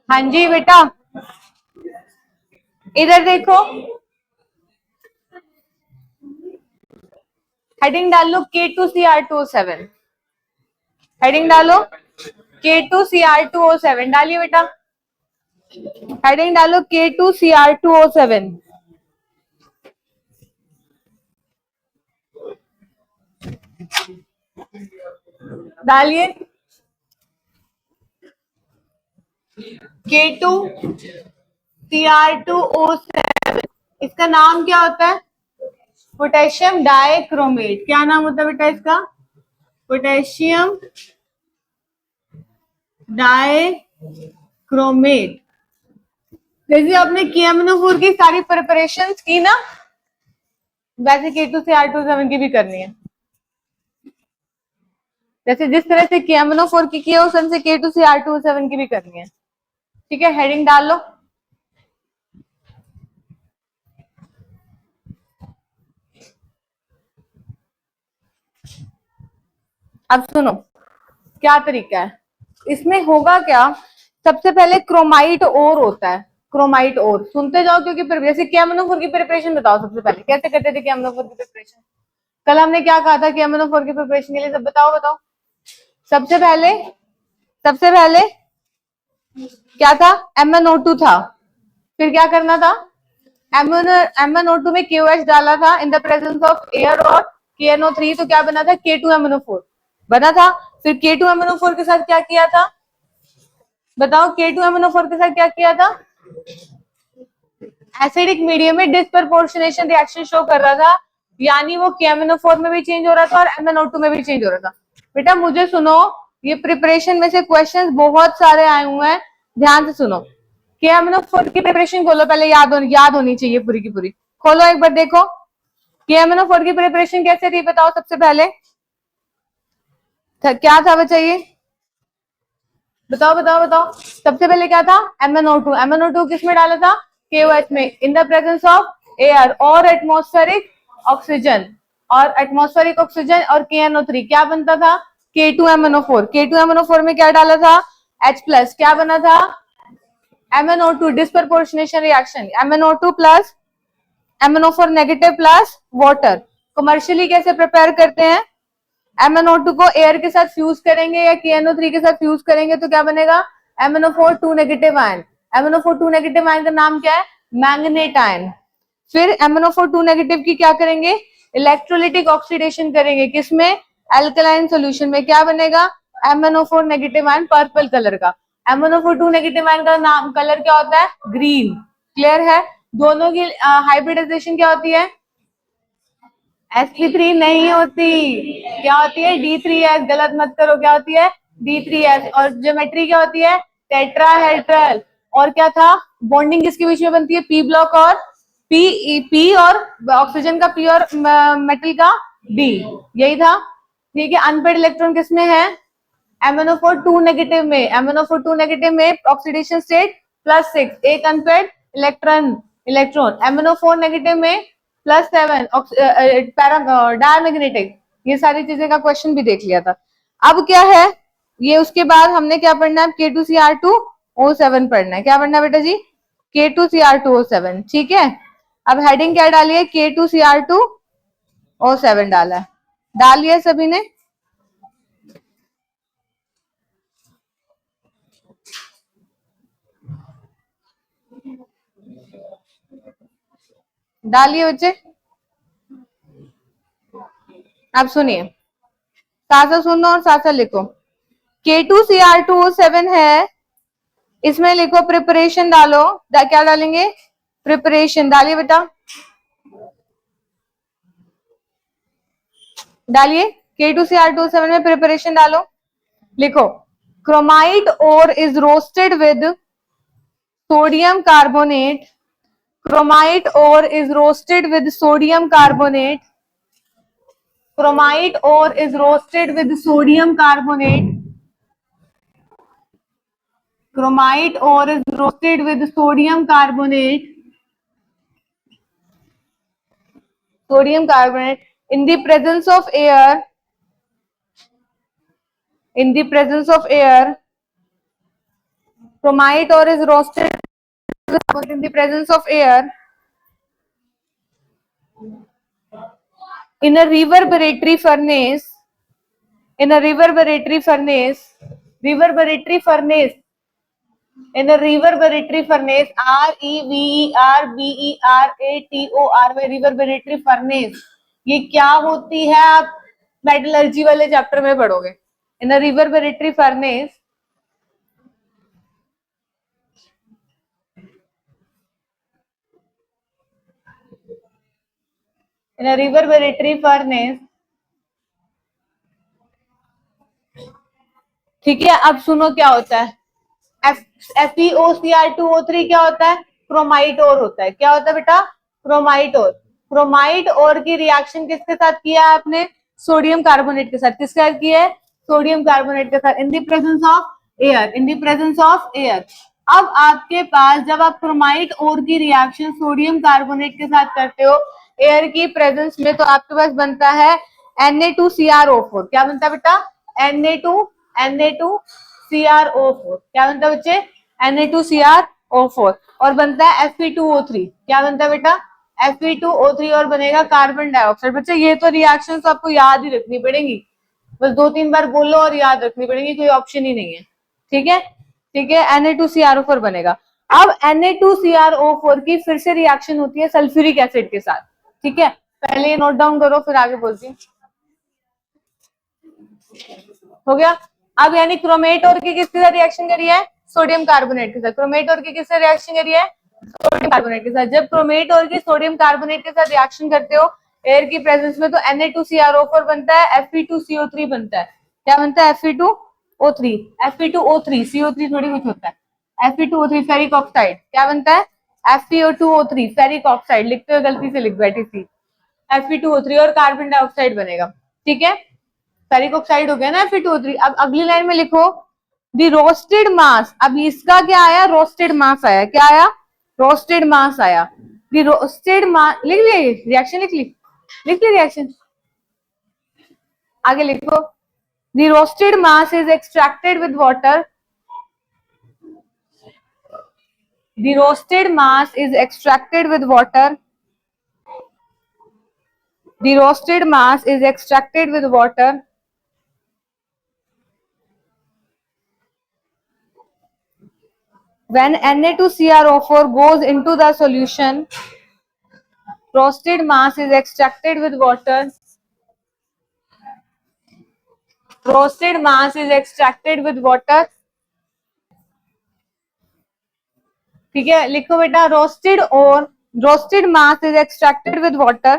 हाँ जी बेटा, इधर देखो, हेडिंग डाल लो K2Cr2O7। हेडिंग डालो K2Cr2O7, डालिए बेटा। हेडिंग डालो K2Cr2O7। डालिए K2Cr2O7। इसका नाम क्या होता है? Potassium dichromate. क्या नाम होता है बेटा इसका? Potassium dichromate. जैसे आपने KMnO4 की सारी प्रिपरेशंस की ना, वैसे K2Cr2O7 की भी करनी है। जैसे जिस तरह से KMnO4 की है, उस तरह से K2Cr2O7 की भी करनी है। ठीक है, हेडिंग डाल लो। अब सुनो क्या तरीका है इसमें। होगा क्या, सबसे पहले क्रोमाइट ओर होता है। क्रोमाइट ओर सुनते जाओ, क्योंकि जैसे KMnO4 की प्रिपरेशन बताओ सबसे पहले कैसे करते थे KMnO4 की प्रिपरेशन। कल हमने क्या कहा था KMnO4 की प्रिपरेशन के लिए, सब बताओ बताओ। सबसे पहले क्या था? MnO2 था। फिर क्या करना था? MnO2 में KOH डाला था in the presence of air और KNO3, तो क्या बना था? K2MnO4 बना था। फिर K2MnO4 के साथ क्या किया था बताओ? K2MnO4 के साथ क्या किया था? एसिडिक मीडियम में डिस्प्रपोर्शनेशन रिएक्शन शो कर रहा था, यानी वो KMnO4 में भी चेंज हो रहा था और MnO2 में भी चेंज हो रहा था। बेटा मुझे सुनो, ये प्रिपरेशन में से क्वेश्चंस बहुत सारे आए हुए हैं, ध्यान से सुनो। KMnO4 की प्रिपरेशन खोलो पहले, याद होनी चाहिए पूरी की पूरी। खोलो एक बार देखो, KMnO4 की प्रिपरेशन कैसे थी बताओ। सबसे पहले क्या था बच्चा? ये बताओ बताओ बताओ। सबसे पहले क्या था? MnO2 किस में डाला था? KOH में, in the presence of air और एटमॉस्फेरिक ऑक्सीजन। और एटमॉस्फेरिक ऑक्सीजन और KNO3 क्या बनता था? K2MnO4 में क्या डाला था? H+। क्या बना था? MnO2 disproportionation reaction, MnO2 plus MnO4 negative plus water. Commercially कैसे प्रिपेयर करते हैं? MnO2 को एयर के साथ फ्यूज करेंगे या KNO3 के साथ फ्यूज करेंगे तो क्या बनेगा? MnO4 2 negative ion. MnO4 2 negative ion का नाम क्या है? Manganate ion. फिर MnO4 2 नेगेटिव की क्या करेंगे? इलेक्ट्रोलिटिक ऑक्सीडेशन करेंगे। किसमें? एल्कलाइन सोल्यूशन में। क्या बनेगा? MnO4 negative ion purple colour का। MnO4 2 नेगेटिव आयन का नाम कलर क्या होता है? ग्रीन। क्लियर है? दोनों की हाइब्रिडाइजेशन क्या होती है? sp3 नहीं होती, क्या होती है? D3S। गलत मत करो, क्या होती है? D3S। और ज्योमेट्री क्या होती है? टेट्राहेड्रल। और क्या था? बॉन्डिंग किसके बीच में बनती है? पी ब्लॉक और पी और ऑक्सीजन का P और मेटल का D। यही था। ठीक है, अनपेड इलेक्ट्रॉन किसमें है? MnO4 2 नेगेटिव में। MnO4 2 नेगेटिव में ऑक्सीडेशन स्टेट +6, एक अनपेड इलेक्ट्रॉन। MnO4 नेगेटिव में +7 डायमैग्नेटिक। ये सारी चीजें का क्वेश्चन भी देख लिया था। अब क्या है ये, उसके बाद हमने क्या पढ़ना है? K2Cr2O7 पढ़ना है। क्या पढ़ना है बेटा जी? K2Cr2O7। ठीक है, अब हेडिंग क्या डालिए? K2Cr2O7 डाला है। डालिए सभी ने? डालिए बच्चे। आप सुनिए, साथ साथ सुनो और साथ साथ लिखो। K2Cr2O7 है, इसमें लिखो प्रिपरेशन डालो। क्या डालेंगे? प्रिपरेशन डालिए बेटा, डालिए। K2Cr2O7 में प्रिपरेशन डालो। लिखो, chromite ore is roasted with sodium carbonate. Chromite ore is roasted with sodium carbonate. Chromite ore is roasted with sodium carbonate. Chromite ore is roasted with sodium carbonate. Sodium carbonate in the presence of air. In the presence of air, chromite ore is roasted in the presence of air in a reverberatory furnace. In a reverberatory furnace, reverberatory furnace, in a reverberatory furnace, REVERBERATOR में reverberatory furnace, ये क्या होती है आप metallurgy वाले chapter में पढ़ोगे. In a reverberatory furnace, in a reverberatory furnace, ठीक है. अब सुनो क्या होता है. FeOCr2O3 क्या होता है? क्रोमाइट ओर होता है. क्या होता है बेटा? क्रोमाइट ओर. क्रोमाइट ओर की रिएक्शन किसके साथ किया है आपने? सोडियम कार्बोनेट के साथ. किसके साथ किया है? सोडियम कार्बोनेट के साथ. In the presence of air. In the presence of air. अब आपके पास जब आप क्रोमाइट ओर की रिएक्शन सोडियम कार्बोनेट के साथ करते हो एयर की प्रेजेंस में, तो आपके पास बनता है Na2CrO4. क्या बनता है बेटा? Na2CrO4. क्या बनता है बच्चे? Na2CrO4. और बनता है Fe2O3. क्या बनता है बेटा? Fe2O3. और बनेगा कार्बन डाइऑक्साइड. बच्चे ये तो रिएक्शन तो आपको याद ही रखनी पड़ेगी. बस 2-3 बार बोलो और याद रखनी पड़ेगी. कोई ऑप्शन ही नहीं है. ठीक है, ठीक है. Na2CrO4 बनेगा. अब Na2CrO4 की फिर से रिएक्शन होती है सल्फ्यूरिक एसिड के साथ. ठीक है, पहले ये नोट डाउन करो फिर आगे बोलती हूँ. हो गया. अब यानी क्रोमेट और की किसके साथ रिएक्शन करी है? सोडियम कार्बोनेट के साथ. क्रोमेट और की किससे रिएक्शन करी है? सोडियम कार्बोनेट के साथ. जब क्रोमेट और की सोडियम कार्बोनेट के साथ रिएक्शन करते हो एयर की प्रेजेंस में, तो Na2CrO4 बनता है, Fe2CO3 बनता है. क्या बनता है? Fe2O3. Fe2O3 CO3 थोड़ी कुछ होता है. Fe2O3 ferric oxide. क्या बनता है? FeO2O3 ferric oxide. लिखते हुए गलती से लिख बैठी थी. Fe2O3 और कार्बन डाइऑक्साइड बनेगा. ठीक है, फेरिक ऑक्साइड हो गया ना Fe2O3. अब अगली लाइन में लिखो द रोस्टेड मास. अब इसका क्या आया? रोस्टेड मास आया. क्या आया? रोस्टेड मास आया. द रोस्टेड मास. लिख ली रिएक्शन? लिख ली रिएक्शन. आगे लिखो the roasted mass is extracted with water. The roasted mass is extracted with water. The roasted mass is extracted with water. When Na2CrO4 goes into the solution, roasted mass is extracted with water. Roasted mass is extracted with water. ठीक है, लिखो बेटा roasted mass is extracted with water.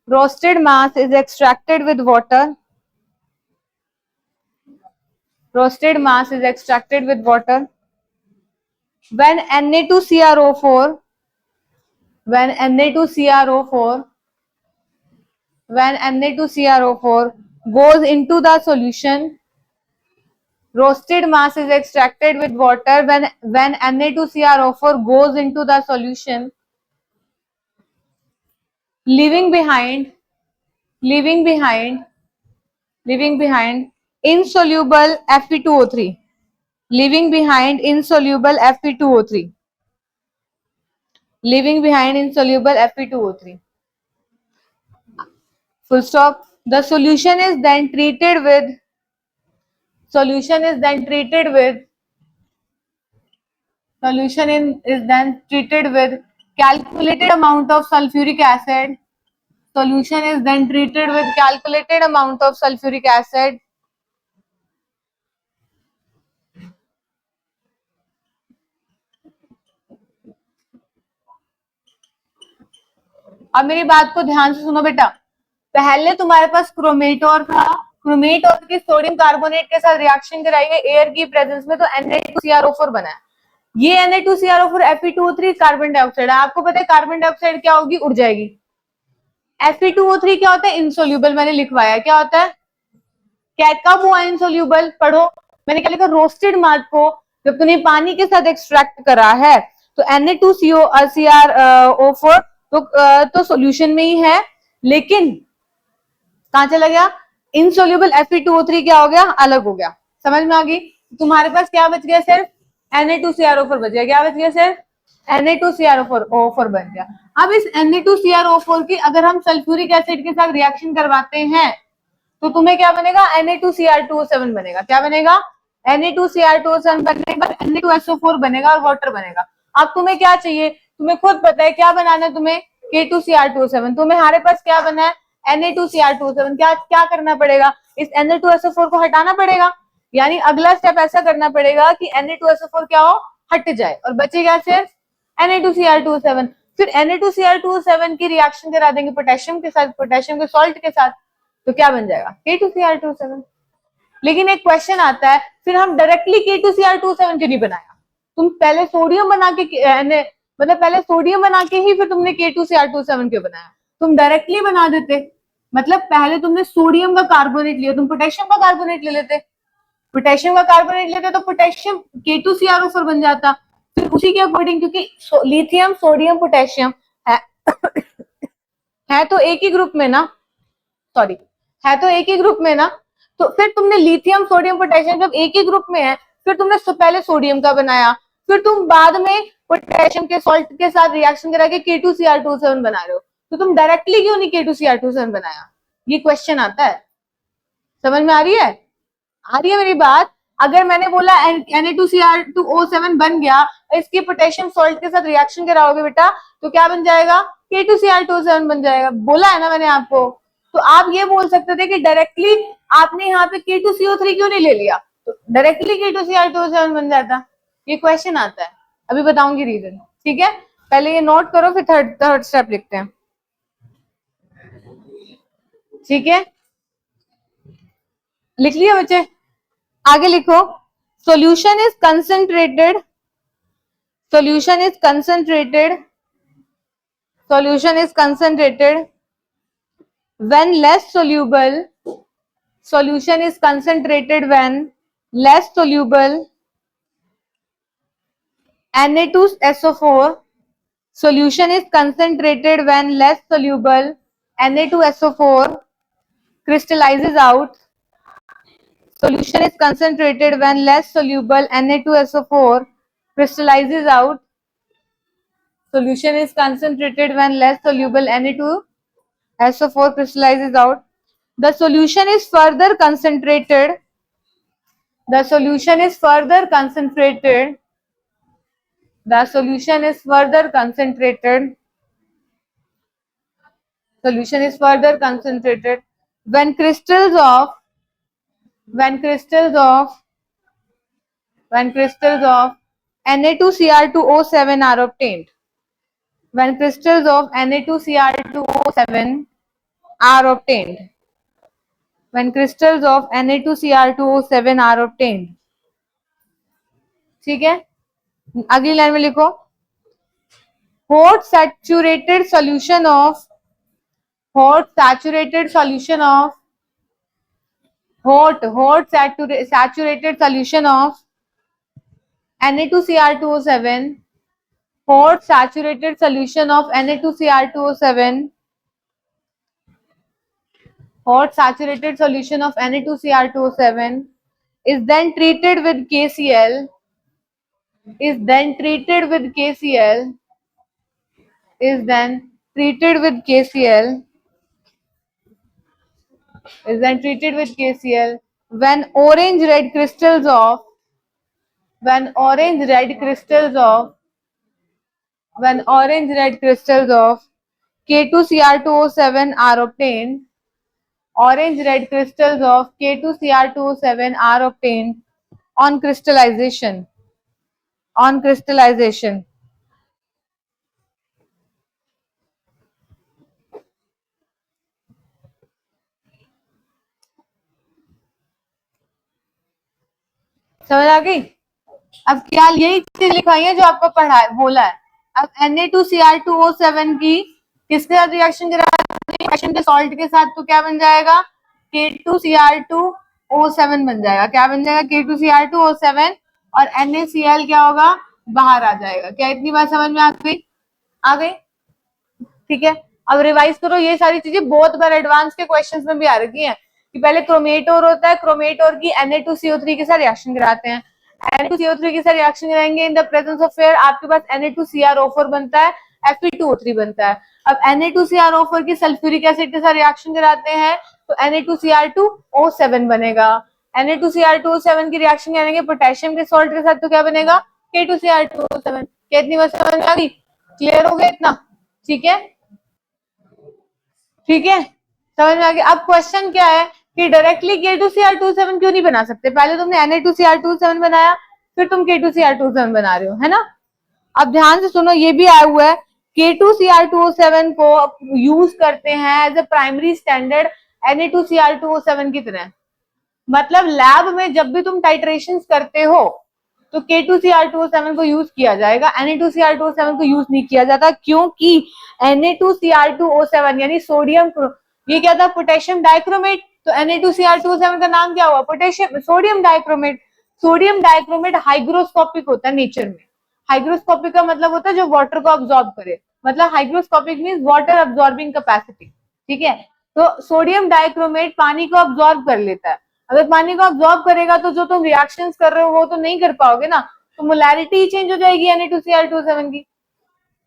Roasted mass is extracted with water. Roasted mass is extracted with water. When Na2CrO4 goes into the solution, roasted mass is extracted with water. When Na2CrO4 goes into the solution, leaving behind insoluble Fe2O3. Leaving behind insoluble Fe2O3. Leaving behind insoluble Fe2O3. Full stop. The solution is then treated with calculated amount of sulfuric acid. Solution is then treated with calculated amount of sulfuric acid. अब मेरी बात को ध्यान से सुनो बेटा. पहले तुम्हारे पास क्रोमेटोर था. क्रोमेटोर की सोडियम कार्बोनेट के साथ रिएक्शन कराइए एयर की प्रेजेंस में, तो Na2CrO4 बना है. ये Na2CrO4 Fe2O3 कार्बन डाइऑक्साइड है. आपको पता है कार्बन डाइऑक्साइड क्या होगी? उड़ जाएगी. Fe2O3 क्या होता है? इनसोल्यूबल. मैंने लिखवाया क्या होता है? क्या कब हुआ इनसोल्यूबल? पढ़ो. मैंने क्या लिखा? रोस्टेड मास को जब तूने पानी के साथ एक्सट्रैक्ट करा है तो Na2CrO4 तो सॉल्यूशन में ही है, लेकिन कहां चला गया? इनसोल्यूबल Fe2O3 क्या हो गया? अलग हो गया. समझ में आ गई? तुम्हारे पास क्या बच गया? सिर्फ Na2CrO4 बच गया। क्या बच गया सर? Na2CrO4 बन गया। अब इस Na2CrO4 की अगर हम सल्फ्यूरिक एसिड के साथ रिएक्शन करवाते हैं तो तुम्हें क्या बनेगा? Na2Cr2O7 बनेगा। क्या बनेगा? Na2Cr2O7 बनेगा, Na2SO4 बनेगा और वाटर बनेगा। अब तुम्हें क्या चाहिए? तुम्हें खुद पता है क्या बनाना है तुम्हें? K2Cr2O7। तुम्हारे पास क्या बना है? Na2Cr2O7। क्या क्या करना पड़ेगा? इस Na2SO4 को हटाना पड़ेगा। यानी अगला स्टेप ऐसा करना पड़ेगा कि Na2SO4 क्या हो? हट जाए और बचेगा सिर्फ Na2Cr2O7। फिर Na2Cr2O7 की रिएक्शन करा देंगे पोटेशियम के साथ, पोटेशियम के सॉल्ट के साथ, तो क्या बन जाएगा? K2Cr2O7। लेकिन एक क्वेश्चन आता है, फिर हम डायरेक्टली K2Cr2O7 क्यों नहीं बनाया? तुम पहले सोडियम बना के मतलब पहले सोडियम बना के ही फिर तुमने K2Cr2O7 क्यों बनाया? तुम डायरेक्टली बना देते। मतलब पहले तुमने सोडियम का कार्बोनेट लिया, तुम पोटेशियम का कार्बोनेट ले लेते। पोटेशियम का कार्बोनेट लेते तो पोटेशियम K2CrO4 बन जाता। फिर उसी के अकॉर्डिंग, क्योंकि लिथियम सोडियम पोटेशियम है, है तो एक ही ग्रुप में ना, सॉरी, है तो एक ही ग्रुप में ना। तो फिर तुमने लिथियम सोडियम पोटेशियम जब एक ही ग्रुप में है, फिर तुमने पहले सोडियम का बनाया, फिर तुम बाद में पोटेशियम के सॉल्ट के साथ रिएक्शन करा के K2Cr2O7 बना रहे हो। तो तुम डायरेक्टली क्यों नहीं K2Cr2O7 बनाया? ये क्वेश्चन आता है। समझ में आ रही है? आ रही है मेरी बात? अगर मैंने बोला Na2Cr2O7 बन गया, इसके पोटेशियम सॉल्ट के साथ रिएक्शन कराओगे बेटा तो क्या बन जाएगा? K2Cr2O7 बन जाएगा। बोला है ना मैंने आपको। तो आप ये बोल सकते थे कि डायरेक्टली आपने यहाँ पे K2CO3 क्यों नहीं ले लिया, तो डायरेक्टली K2Cr2O7 बन जाता। ये क्वेश्चन आता है, अभी बताऊंगी रीजन। ठीक है, पहले ये नोट करो, फिर थर्ड स्टेप लिखते हैं। ठीक है, लिख लिया बच्चे? आगे लिखो। Solution is concentrated. Solution is concentrated. Solution is concentrated when less soluble. Solution is concentrated when less soluble. Na2SO4. Solution is concentrated when less soluble. Na2SO4 crystallizes out. Solution is concentrated when less soluble. Na2SO4 crystallizes out. Solution is concentrated when less soluble. Na2SO4 crystallizes out. The solution is further concentrated. The solution is further concentrated. The solution is further concentrated. Solution is further concentrated when crystals of Na2Cr2O7 are obtained. When crystals of Na2Cr2O7 are obtained. When crystals of Na2Cr2O7 are obtained. ठीक है, अगली line में लिखो। Hot saturated solution of hot saturated solution of Na2Cr2O7. Hot saturated solution of Na2Cr2O7. Hot saturated solution of Na2Cr2O7 is then treated with KCl. Is then treated with KCl. Is then treated with KCl. Is then treated with KCl when orange red crystals of K2Cr2O7 are obtained. Orange red crystals of K2Cr2O7 are obtained on crystallization. On crystallization. समझ आ गई? अब क्या यही चीज लिखवाई है जो आपको पढ़ा है, बोला है। अब Na2Cr2O7 की किसके साथ रिएक्शन करा के सॉल्ट के साथ, तो क्या बन जाएगा? K2Cr2O7 बन जाएगा। क्या बन जाएगा? K2Cr2O7 और NaCl क्या होगा? बाहर आ जाएगा। क्या इतनी बात समझ में आ गई? आ गई? ठीक है, अब रिवाइज करो। ये सारी चीजें बहुत बार एडवांस के क्वेश्चंस में भी आ रखी हैं कि पहले क्रोमेटोर होता है, क्रोमेटोर की Na2CO3 के साथ रिएक्शन कराते हैं। Na2CO3 के साथ रिएक्शन कराएंगे in the presence of air, आपके पास Na2CrO4 बनता है, Fe2O3 बनता है। अब Na2CrO4 की सल्फ्यूरिक एसिड के साथ रिएक्शन कराते हैं तो Na2Cr2O7 बनेगा। Na2Cr2O7 की रिएक्शन करेंगे पोटेशियम के सॉल्ट के साथ तो क्या बनेगा, K2Cr2O7। कितनी बात समझ में आ गई? क्लियर हो गया इतना? ठीक है, ठीक है, समझ में आ गया। अब क्वेश्चन क्या है कि डायरेक्टली K2Cr27 क्यों नहीं बना सकते? पहले तुमने Na2Cr27 बनाया, फिर तुम K2Cr27 बना रहे हो, है ना? अब ध्यान से सुनो, ये भी आया हुआ है K2Cr2O7 को यूज करते हैं as a primary standard Na2Cr2O7 की तरह। मतलब लैब में जब भी तुम टाइट्रेशन करते हो तो K2Cr2O7 को यूज किया जाएगा, Na2Cr2O7 को यूज नहीं किया जाता, क्योंकि Na2Cr2O7 यानी सोडियम, ये क्या था, पोटेशियम डाइक्रोमेट, तो Na2Cr2O7 का नाम क्या हुआ, potassium sodium dichromate. Sodium dichromate hygroscopic होता है नेचर में। हाइग्रोस्कोपिक का मतलब होता है जो वाटर को अब्सॉर्ब करे, मतलब hygroscopic means water absorbing capacity, ठीक है। तो सोडियम डाइक्रोमेट पानी को अब्सॉर्ब कर लेता है। अगर पानी को अब्सॉर्ब करेगा तो जो तुम रिएक्शंस कर रहे हो वो तो नहीं कर पाओगे ना, तो मोलैरिटी चेंज हो जाएगी Na2Cr27 की।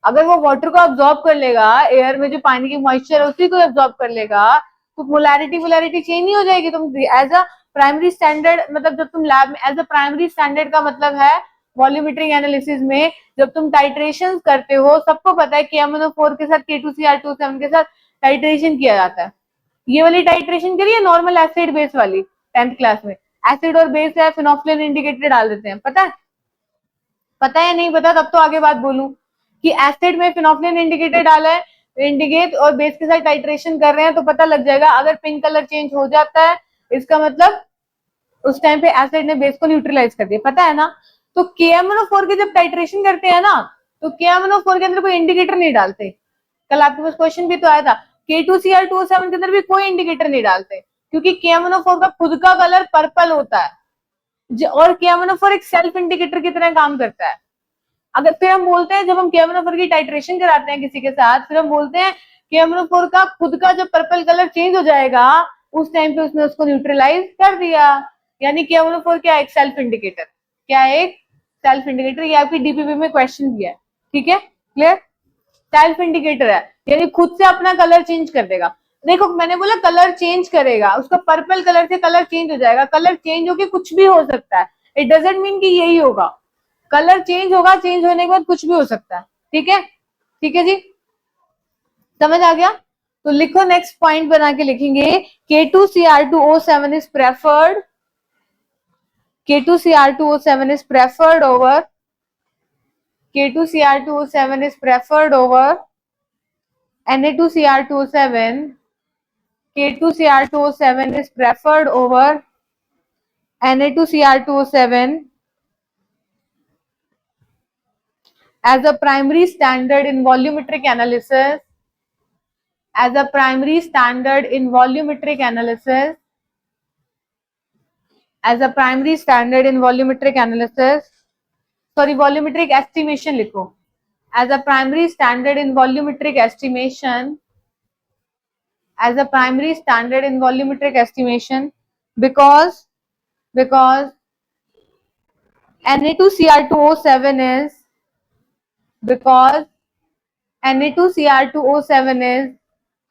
अगर वो वाटर को अब्सॉर्ब कर लेगा, एयर में जो पानी की मॉइस्चर है उसी को अब्सॉर्ब कर लेगा, तो मोलैरिटी चेंज नहीं हो जाएगी। तुम एज अ प्राइमरी स्टैंडर्ड, मतलब जब तुम लैब में एज अ प्राइमरी स्टैंडर्ड का मतलब है वॉल्यूमेट्रिक एनालिसिस में जब तुम टाइट्रेशन करते हो, सबको पता है कि MnO4 के साथ K2Cr27 के साथ टाइट्रेशन किया जाता है। ये वाली टाइट्रेशन करिए नॉर्मल एसिड बेस वाली 10th क्लास में, एसिड और बेस है, फिनोफ्लिन इंडिकेटर डाल देते हैं, पता है? पता है नहीं पता? तब तो आगे बात बोलूं कि एसिड में फिनोफ्लिन इंडिकेटर डाला है, इंडिकेट और बेस के साथ टाइट्रेशन कर रहे हैं तो पता लग जाएगा। अगर पिंक कलर चेंज हो जाता है इसका मतलब उस टाइम पे एसिड ने बेस को न्यूट्रलाइज कर दिया, पता है ना? तो KMnO4 के जब टाइट्रेशन करते हैं ना तो KMnO4 के अंदर कोई इंडिकेटर नहीं डालते। कल आपके पास क्वेश्चन भी तो आया था, K2Cr27 के अंदर भी कोई इंडिकेटर नहीं डालते, क्योंकि KMnO4 का खुद का कलर पर्पल होता है और KMnO4 एक सेल्फ इंडिकेटर की तरह काम करता है। अगर फिर हम बोलते हैं, जब हम KMnO4 की टाइट्रेशन कराते हैं किसी के साथ, फिर हम बोलते हैं KMnO4 का खुद का जब पर्पल कलर चेंज हो जाएगा उस टाइम पे उसने उसको न्यूट्रलाइज कर दिया। यानी KMnO4 क्या, एक सेल्फ इंडिकेटर, क्या एक सेल्फ इंडिकेटर। ये आपकी डीपीपी में क्वेश्चन दिया है, ठीक है, क्लियर? सेल्फ इंडिकेटर है यानी खुद से अपना कलर चेंज कर देगा। देखो मैंने बोला कलर चेंज करेगा, उसका पर्पल कलर से कलर चेंज हो जाएगा। कलर चेंज होके कुछ भी हो सकता है, इट डजंट मीन कि यही होगा। कलर चेंज होगा, चेंज होने के बाद कुछ भी हो सकता है, ठीक है, ठीक है जी, समझ आ गया? तो लिखो, नेक्स्ट पॉइंट बना के लिखेंगे, K2Cr2O7 is preferred, K2Cr2O7 is preferred over, K2Cr2O7 is preferred over Na2Cr2O7, K2Cr2O7 is preferred over Na2Cr2O7 as a primary standard in volumetric analysis, as a primary standard in volumetric analysis, as a primary standard in volumetric analysis, sorry volumetric estimation लिखो, as a primary standard in volumetric estimation, as a primary standard in volumetric estimation, because Na2Cr2O7 is, because Na2Cr2O7 is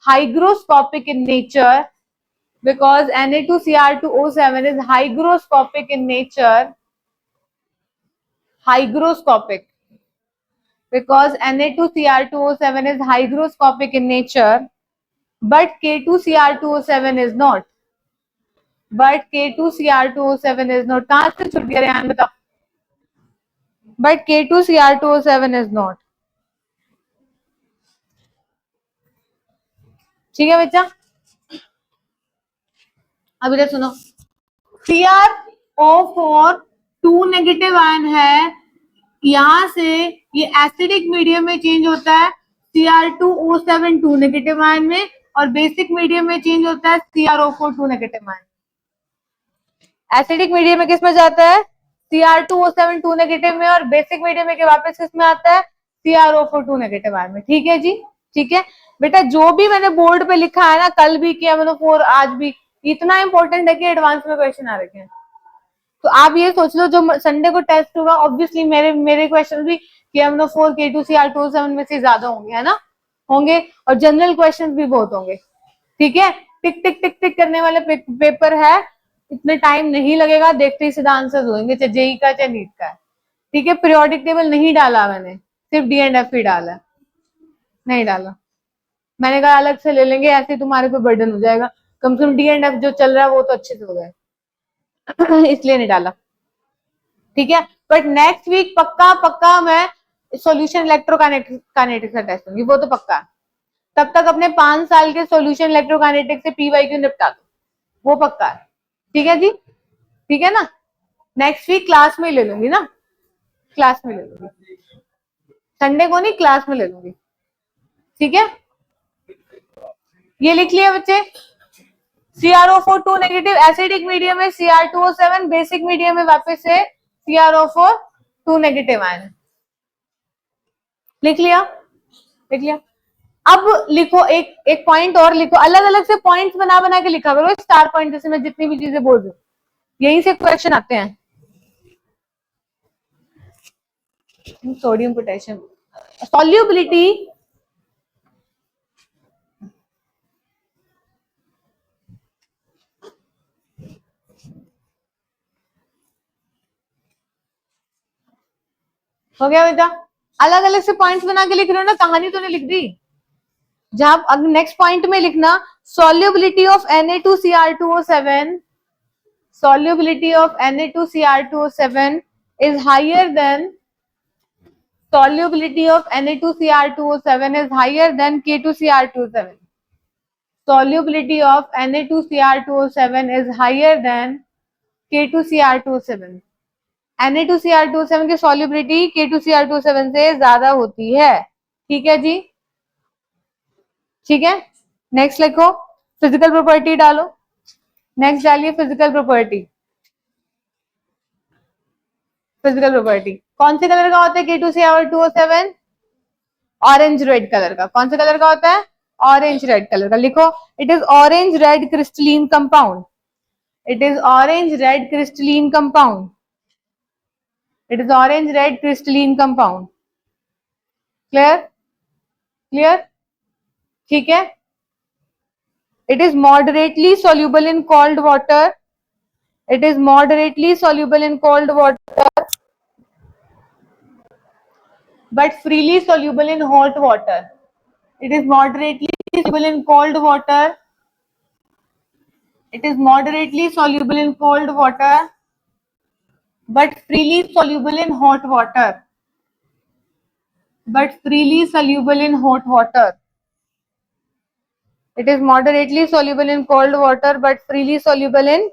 hygroscopic in nature, because Na2Cr2O7 is hygroscopic in nature, hygroscopic, because Na2Cr2O7 is hygroscopic in nature, but K2Cr2O7 is not, but K2Cr2O7 is not, कहां से छूट गया रेहान बताओ, but K2Cr2O7 is not, ठीक है बच्चा? अब इधर सुनो, CrO4 2 नेगेटिव आयन है, यहां से ये एसिडिक मीडियम में चेंज होता है Cr2O7 2 नेगेटिव आयन में, और बेसिक मीडियम में चेंज होता है CrO4 2 negative ion. Acidic medium में किस में जाता है, Cr2O7 2 नेगेटिव में, और बेसिक मीडियम में वापस किस में आता है, CrO4 2 नेगेटिव आयन में। ठीक है जी, ठीक है बेटा, जो भी मैंने बोर्ड पे लिखा है ना, कल भी KMnO4 आज भी, इतना इंपॉर्टेंट है कि एडवांस में क्वेश्चन आ रखे हैं। तो आप ये सोच लो जो संडे को टेस्ट होगा, ऑब्वियसली मेरे क्वेश्चन भी KMNO4 K2CR2O7 में से ज्यादा होंगे, है ना, होंगे, और जनरल क्वेश्चन भी बहुत होंगे। ठीक है, टिक टिक टिक टिक करने वाले पेपर है, इतने टाइम नहीं लगेगा, देखते ही सीधा आंसर होंगे, चाहे जेई का चाहे नीट का। ठीक है, पीरियोडिक टेबल नहीं डाला मैंने, सिर्फ D&F ही डाला, नहीं डाला। मैंने कहा अलग से ले लेंगे, ऐसे तुम्हारे पे बर्डन हो जाएगा, कम से कम D&F जो चल रहा है वो तो अच्छे से हो जाए इसलिए नहीं डाला। ठीक है, बट नेक्स्ट वीक पक्का पक्का मैं सॉल्यूशन इलेक्ट्रोकाइनेटिक्स का टेस्ट होंगी, वो तो पक्का। तब तक अपने 5 साल के सॉल्यूशन इलेक्ट्रोकाइनेटिक्स से PYQ निपटा दो, वो पक्का है। ठीक है जी, ठीक है ना, नेक्स्ट वीक क्लास में ही ले लूंगी ना, क्लास में ले लूंगी, संडे को नहीं, क्लास में ले लूंगी। ठीक है, ये लिख लिया बच्चे। CrO4 2 नेगेटिव एसिडिक मीडियम में Cr2O7, बेसिक मीडियम में वापस से CrO4 2 नेगेटिव आयन। लिख लिया, लिख लिया। अब लिखो एक पॉइंट और लिखो, अलग अलग से पॉइंट्स बना बना के लिखा करो, स्टार पॉइंट, जैसे मैं जितनी भी चीजें बोल रही हूँ यहीं से क्वेश्चन आते हैं। सोडियम पोटेशियम सॉल्युबिलिटी, हो गया बेटा, अलग अलग से पॉइंट्स बना के लिख रहे हो ना, कहानी तो नहीं लिख दी। जहां अब नेक्स्ट पॉइंट में लिखना solubility of Na2Cr2O7, solubility of Na2Cr2O7 is higher than, solubility of Na2Cr2O7 is higher than K2Cr2O7, solubility of Na2Cr2O7 is higher than K2Cr2O7, Na2Cr2O7 की solubility K2Cr2O7 से ज्यादा होती है। ठीक है जी, ठीक है, नेक्स्ट लिखो, फिजिकल प्रॉपर्टी डालो, नेक्स्ट डालिए फिजिकल प्रॉपर्टी। फिजिकल प्रॉपर्टी कौन से कलर का होता है K2Cr2O7? ऑरेंज रेड कलर का। कौन से कलर का होता है? ऑरेंज रेड कलर का। लिखो, it is orange red crystalline compound, it is orange red crystalline compound, it is orange red crystalline compound. Clear, clear, ठीक है। It is moderately soluble in cold water, it is moderately soluble in cold water but freely soluble in hot water, it is moderately soluble in cold water, it is moderately soluble in cold water but freely soluble in hot water, but freely soluble in hot water, it is moderately soluble in cold water but freely soluble in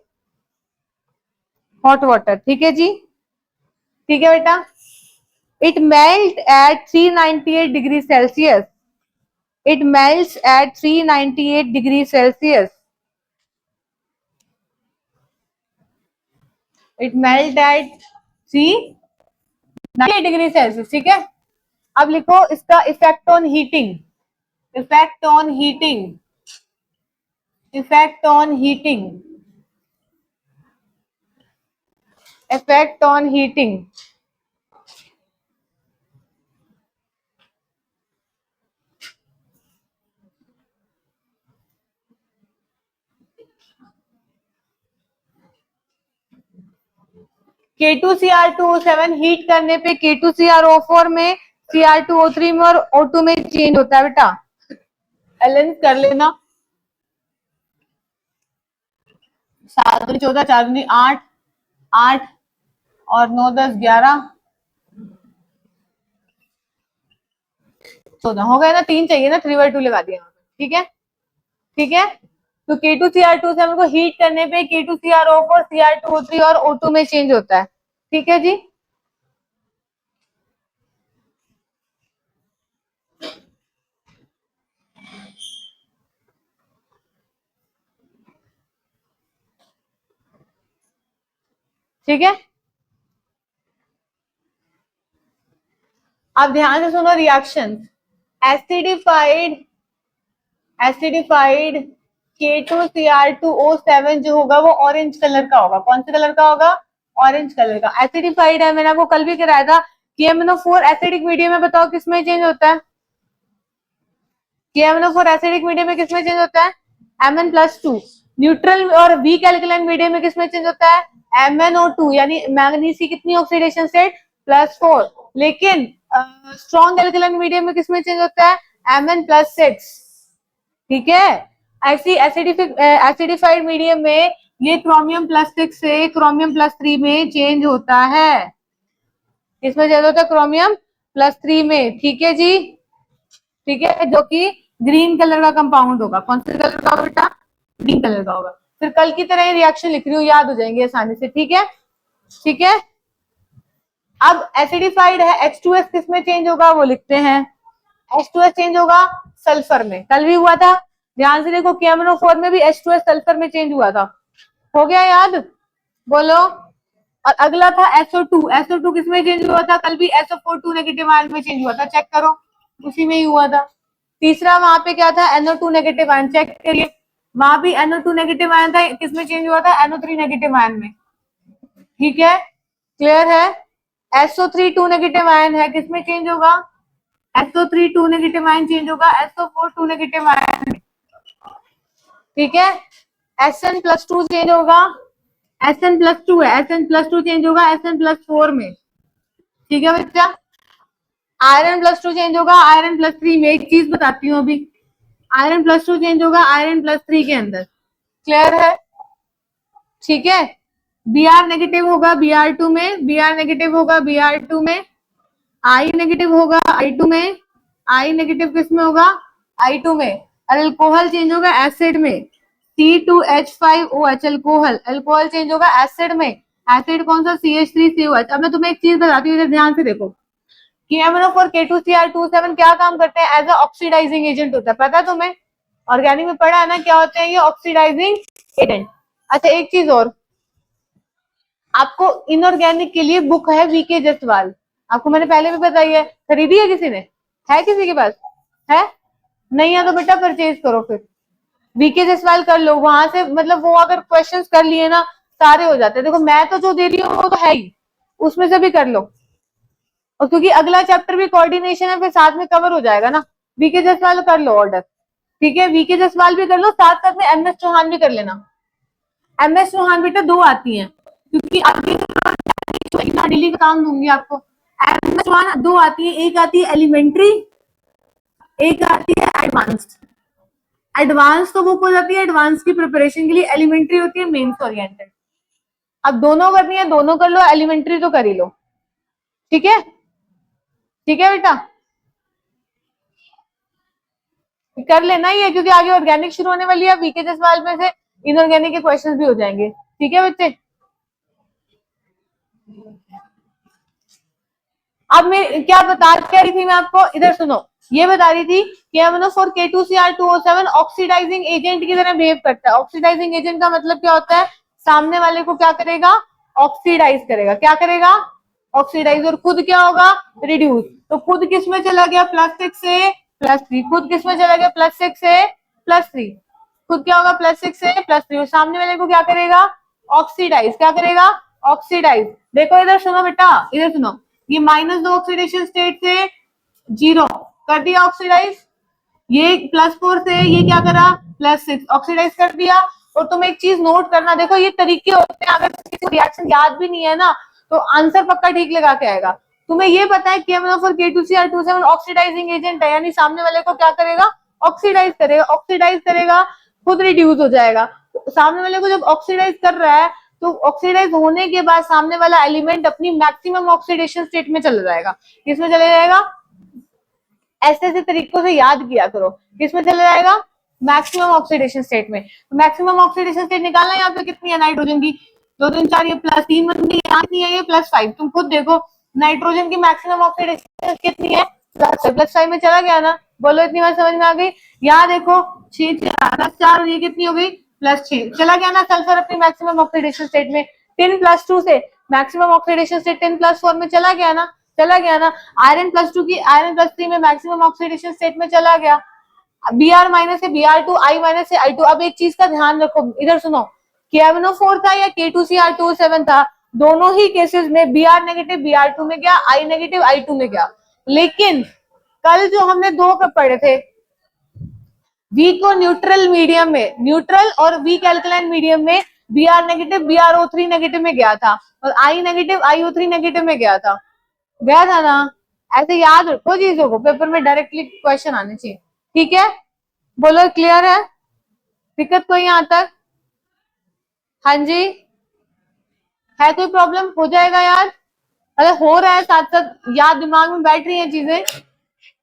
hot water। ठीक है जी, ठीक है बेटा। It melt at 398 degrees Celsius, it melts at 398 degrees Celsius, it melt at 398 degree Celsius. ठीक है, अब लिखो इसका effect on heating, effect on heating, effect on heating, effect on heating. K2Cr2O7 heat करने पे K2CrO4 में, Cr2O3 में और O2 में चेंज होता है बेटा। बैलेंस कर लेना, 7 दूनी 14, 4 दूनी 8, 8 और 9 10 11 14 हो गए ना, 3 चाहिए ना, 3/2 लगा दिया। ठीक है, ठीक है। तो K2Cr2O7 को हीट करने पे K2CrO4, Cr2O3 और O2 में चेंज होता है। ठीक है जी, ठीक है। अब ध्यान से सुनो रिएक्शन। एसिडिफाइड, एसिडिफाइड K2Cr2O7 जो होगा वो ऑरेंज कलर का होगा। कौन से कलर का होगा? ऑरेंज कलर का। एसिडिफाइड है, मैंने आपको कल भी कराया था कि MnO4 एसिडिक मीडियम में बताओ किसमें चेंज होता है? कि MnO4 एसिडिक मीडियम में किसमें चेंज होता है? Mn+2। न्यूट्रल और वीक एल्कलाइन मीडियम में किसमें चेंज होता है? MnO2, यानी मैंगनीज की कितनी ऑक्सीडेशन स्टेट? +4। लेकिन स्ट्रॉन्ग एल्कलाइन मीडियम में किसमें चेंज होता है? Mn+6। ठीक है, ऐसी एसिडिफाइड मीडियम में ये क्रोमियम+6 से क्रोमियम+3 में चेंज होता है। किसमें चेंज होता है? क्रोमियम+3 में। ठीक है जी, ठीक है, जो कि ग्रीन कलर का कंपाउंड होगा। कौन से कलर का होगा बेटा? ग्रीन कलर का होगा। फिर कल की तरह रिएक्शन लिख रही हूँ, याद हो जाएंगे आसानी से। ठीक है, ठीक है। अब एसिडिफाइड है, H2S किसमें चेंज होगा वो लिखते हैं। H2S चेंज होगा सल्फर में, कल भी हुआ था। ध्यान से देखो, KMnO4 में भी H2S सल्फर में चेंज हुआ था। हो गया याद? बोलो। और अगला था SO2। SO2 किसमें चेंज हुआ था? कल भी SO4 नेगेटिव आयन में चेंज हुआ था, चेक करो, उसी में ही हुआ था। तीसरा वहां पे क्या था? NO2 नेगेटिव आयन, चेक करिए, वहां भी NO2 नेगेटिव आयन था, किसमें चेंज हुआ था? NO3 नेगेटिव आयन में। ठीक है, क्लियर है? SO3 2 नेगेटिव आयन है, किसमें चेंज होगा? SO3 2 नेगेटिव आयन चेंज होगा SO4 2 नेगेटिव आयन में। ठीक है, Sn+2 चेंज होगा, Sn+2 है, Sn+2 चेंज होगा Sn+4 में। ठीक है बच्चा, Iron+2 चेंज होगा Iron+3 में। एक चीज बताती हूँ अभी, Iron+2 चेंज होगा Iron+3 के अंदर। क्लियर है? ठीक है, Br नेगेटिव होगा Br2 में, Br नेगेटिव होगा Br2 में, I नेगेटिव होगा I2 में, I नेगेटिव किस में होगा? I2 में। और अल्कोहल चेंज होगा एसिड में, C2H5OH अल्कोहल, अल्कोहल चेंज होगा एसिड में। एसिड कौन सा? CH3COH। अब मैं तुम्हें एक चीज बताती हूँ, ध्यान से देखो कि MnO4 K2Cr27 क्या काम करते हैं? एज अ ऑक्सीडाइजिंग एजेंट होता है, पता है तुम्हें? ऑर्गेनिक में पढ़ा है ना, क्या होते हैं ये? Oxidising agent. अच्छा, एक चीज और, आपको इनऑर्गेनिक के लिए बुक है वीके जसवाल, आपको मैंने पहले भी बताई है। खरीदी है किसी ने? है किसी के पास? है? नहीं है तो बेटा परचेज करो, फिर वीके जसवाल कर लो वहां से। मतलब वो अगर क्वेश्चंस कर लिए ना, सारे हो जाते हैं। देखो मैं तो जो दे रही हूँ वो तो है ही, उसमें से भी कर लो। और क्योंकि अगला चैप्टर भी कोऑर्डिनेशन है, फिर साथ में कवर हो जाएगा ना। वीके जसवाल कर लो ऑर्डर। ठीक है, वीके जसवाल भी कर लो, साथ साथ में MS चौहान भी कर लेना। MS चौहान बेटा 2 आती हैं, क्योंकि आगे डेली का काम दूंगी आपको। MS चौहान 2 आती है, एक आती है एलिमेंट्री, एक आती है एडवांस्ड। एडवांस तो बुक हो जाती है एडवांस की प्रिपरेशन के लिए, एलिमेंट्री होती है मेंस ओरिएंटेड। अब दोनों करनी है, दोनों कर लो, एलिमेंट्री तो कर ही लो। ठीक है, ठीक है बेटा, कर लेना ही है, क्योंकि आगे ऑर्गेनिक शुरू होने वाली है। वीके जसवाल में से इनऑर्गेनिक के क्वेश्चंस भी हो जाएंगे। ठीक है बच्चे, अब मैं क्या बता रही थी मैं आपको, इधर सुनो। ये बता रही थी कि MnO4 K2Cr2O7 ऑक्सीडाइजिंग एजेंट की तरह बिहेव करता है। ऑक्सीडाइजिंग एजेंट का मतलब क्या होता है? सामने वाले को क्या करेगा? ऑक्सीडाइज करेगा। क्या करेगा? ऑक्सीडाइज। और खुद क्या होगा? रिड्यूस। तो खुद किस में चला गया? +6 से +3। खुद किस में चला गया? +6 से +3। खुद क्या होगा? +6 से +3। और सामने वाले को क्या करेगा? ऑक्सीडाइज। क्या करेगा? ऑक्सीडाइज। देखो इधर सुनो बेटा, इधर सुनो, ये -2 ऑक्सीडेशन स्टेट से 0 कर दिया ऑक्सीडाइज, ये +4 से ये क्या करा? +6 ऑक्सीडाइज कर दिया। और तुम एक चीज नोट करना, देखो ये तरीके होते हैं, अगर किसी को रिएक्शन याद भी नहीं है ना, तो आंसर पक्का ठीक लगा के आएगा। तुम्हें ये पता है कि MnO4 K2Cr27 ऑक्सीडाइजिंग एजेंट है, यानी सामने वाले को क्या करेगा? ऑक्सीडाइज करेगा। ऑक्सीडाइज करेगा, खुद रिड्यूस हो जाएगा। सामने वाले को जब ऑक्सीडाइज कर रहा है, तो ऑक्सीडाइज होने के बाद सामने वाला एलिमेंट अपनी मैक्सिमम ऑक्सीडेशन स्टेट में चला जाएगा। किसमें चले जाएगा? ऐसे ऐसे तरीकों से याद किया करो, किसमें चला जाएगा? मैक्सिमम ऑक्सीडेशन स्टेट में। मैक्सिमम ऑक्सीडेशन स्टेट निकालना है यहाँ पे, कितनी है नाइट्रोजन की? 2 3 4, ये +3 बन यहाँ नहीं है, ये +5। तुम खुद देखो नाइट्रोजन की मैक्सिमम ऑक्सीडेशन कितनी है? +5 में चला गया ना। बोलो इतनी बात समझ में आ गई? यहाँ देखो 6 +4, ये कितनी हो गई? +6 चला गया ना सल्फर अपनी मैक्सिमम ऑक्सीडेशन स्टेट में। 10+2 से मैक्सिमम ऑक्सीडेशन स्टेट 10+4 में चला गया ना, चला गया ना। Iron+2 की Iron+3 में मैक्सिमम ऑक्सीडेशन स्टेट में चला गया। Br- से Br2, I- से I2। अब एक चीज का ध्यान रखो, इधर सुनो, कि MnO4 था या K2Cr27 था, दोनों ही केसेस में Br नेगेटिव Br2 में गया, I नेगेटिव I2 में गया। लेकिन कल जो हमने दो कब पढ़े थे, V को न्यूट्रल मीडियम में, न्यूट्रल और वीक एल्कलाइन मीडियम में Br नेगेटिव BrO3 नेगेटिव में गया था और I नेगेटिव IO3 नेगेटिव में गया था ना। ऐसे याद रखो चीजों को, पेपर में डायरेक्टली क्वेश्चन आने चाहिए। ठीक है, बोलो क्लियर है, दिक्कत कोई यहां तक? हाँ जी, है कोई प्रॉब्लम? हो जाएगा यार, अरे हो रहा है साथ साथ याद दिमाग में बैठ रही है चीजें।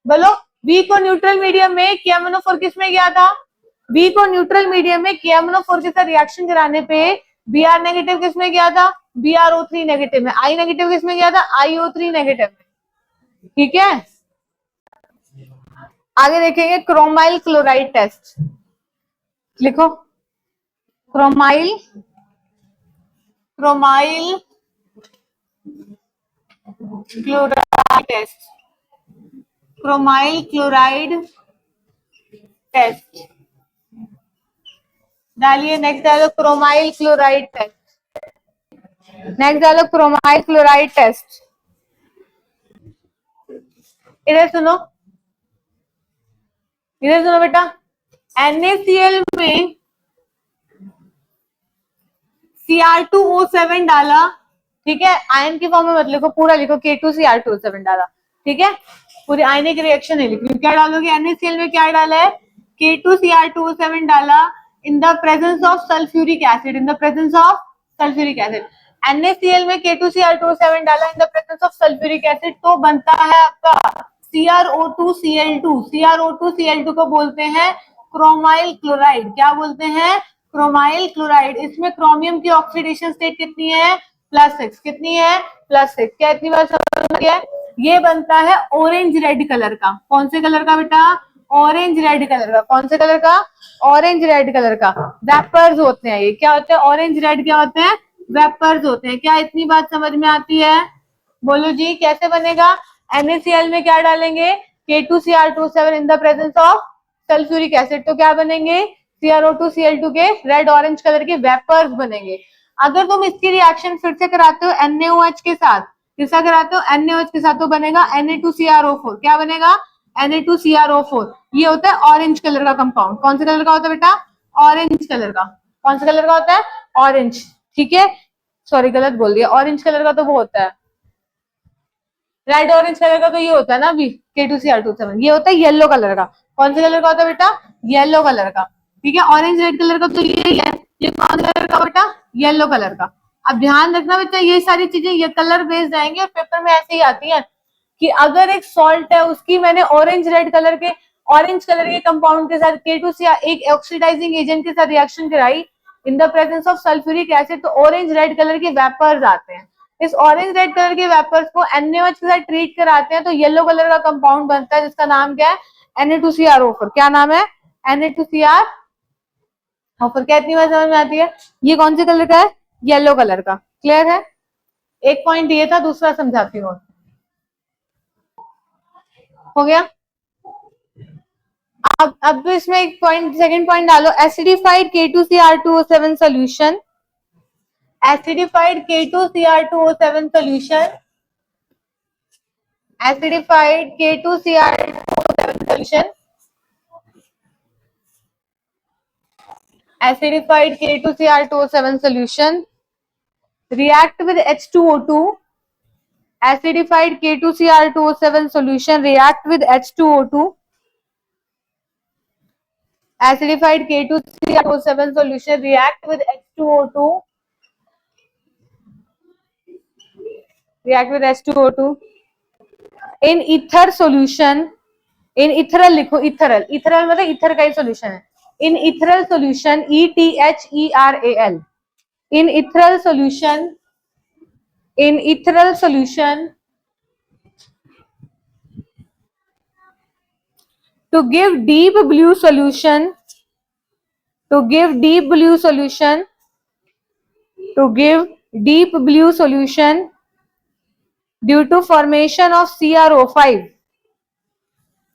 बोलो, बी को न्यूट्रल मीडियम में KMnO4 किस में गया था? बी को न्यूट्रल मीडियम में KMnO4 के साथ रिएक्शन कराने पे Br नेगेटिव किस में गया था? BrO3 नेगेटिव में। I नेगेटिव किस में गया था? IO3 नेगेटिव में। ठीक है, आगे देखेंगे क्रोमाइल क्लोराइड टेस्ट। लिखो, chromyl chloride test, chromyl chloride test डालिए। नेक्स्ट डालो क्रोमाइल क्लोराइड टेस्ट, नेक्स्ट डालो क्रोमाइल क्लोराइड टेस्ट। इधर सुनो, इधर सुनो बेटा, NaCl में Cr2O7 डाला, ठीक है, आयन की फॉर्म में मत लिखो, पूरा लिखो K2Cr2O7 डाला, ठीक है, पूरी आयनिक रिएक्शन नहीं लिखनी। क्या डालोगे? NaCl में क्या डाला है? K2Cr2O7 डाला in the presence of sulphuric acid, in the presence of sulphuric acid. NaCl में K2Cr2O7 डाला in the presence of sulphuric acid, तो बनता है आपका CrO2Cl2। CrO2Cl2 को बोलते हैं क्रोमाइल क्लोराइड। क्या बोलते हैं? Chromyl chloride. इसमें क्रोमियम की ऑक्सीडेशन स्टेट कितनी है? +6। कितनी है? +6। क्या इतनी बार समझ में गया? ये बनता है ऑरेंज रेड कलर का। कौन से कलर का बेटा? ऑरेंज रेड कलर का। कौन से कलर का? ऑरेंज रेड कलर का। वेपर्स होते हैं ये। क्या होते हैं? ऑरेंज रेड क्या होते हैं? वेपर्स होते हैं। क्या इतनी बात समझ में आती है? बोलो जी, कैसे बनेगा? NaCl में क्या डालेंगे? K2Cr2O7 in the presence of sulphuric acid, तो क्या बनेंगे? CrO2Cl2 के रेड ऑरेंज कलर के वेपर्स बनेंगे। अगर तुम इसकी रिएक्शन फिर से कराते हो NaOH के साथ, किसका कराते हो? NaOH के साथ, तो बनेगा Na2CrO4। क्या बनेगा? Na2CrO4। ये होता है ऑरेंज कलर का कंपाउंड। कौन से कलर का होता है बेटा? ऑरेंज कलर का। कौन से कलर का होता है? ऑरेंज। ठीक है, सॉरी गलत बोल दिया, ऑरेंज कलर का तो वो होता है, रेड ऑरेंज कलर का तो ये होता है ना अभी K2Cr2O7। ये होता है येलो कलर का। कौन से कलर का होता है बेटा? येलो कलर का। ठीक है, ऑरेंज रेड कलर का तो ये है। ये कौन सा कलर का बेटा? येलो कलर का। अब ध्यान रखना बेटा, ये सारी चीजें ये कलर बेस्ड आएंगे और पेपर में ऐसे ही आती है कि अगर एक सॉल्ट है उसकी मैंने ऑरेंज कलर के कंपाउंड के साथ K2Cr एक ऑक्सीडाइजिंग एजेंट के साथ रिएक्शन कराई in the presence of sulphuric acid, तो ऑरेंज रेड कलर के वेपर्स आते हैं। इस ऑरेंज रेड कलर के वेपर्स को NaOH के साथ ट्रीट कराते हैं तो येलो कलर का कंपाउंड बनता है जिसका नाम क्या है? Na2CrO4। क्या नाम है? Na2CrO4। क्या इतनी बात समझ में आती है? ये कौन से कलर का है? येलो कलर का। क्लियर है? एक पॉइंट ये था, दूसरा समझाती हूँ। हो गया? अब इसमें एक पॉइंट, सेकंड पॉइंट डालो, acidified K2Cr2O7 solution, acidified K2Cr2O7 solution, acidified K2Cr2O7 solution, acidified K2Cr2O7 solution react with H2O2, acidified K2Cr2O7 solution react with H2O2, acidified K2Cr2O7 solution react with H2O2, react with H2O2 in ether solution, in ethereal लिखो, ethereal, ethereal मतलब ether का ही solution है। in ethereal solution, ETHERAL, in ethereal solution, in ethereal solution to give deep blue solution, to give deep blue solution, to give deep blue solution due to formation of CrO5,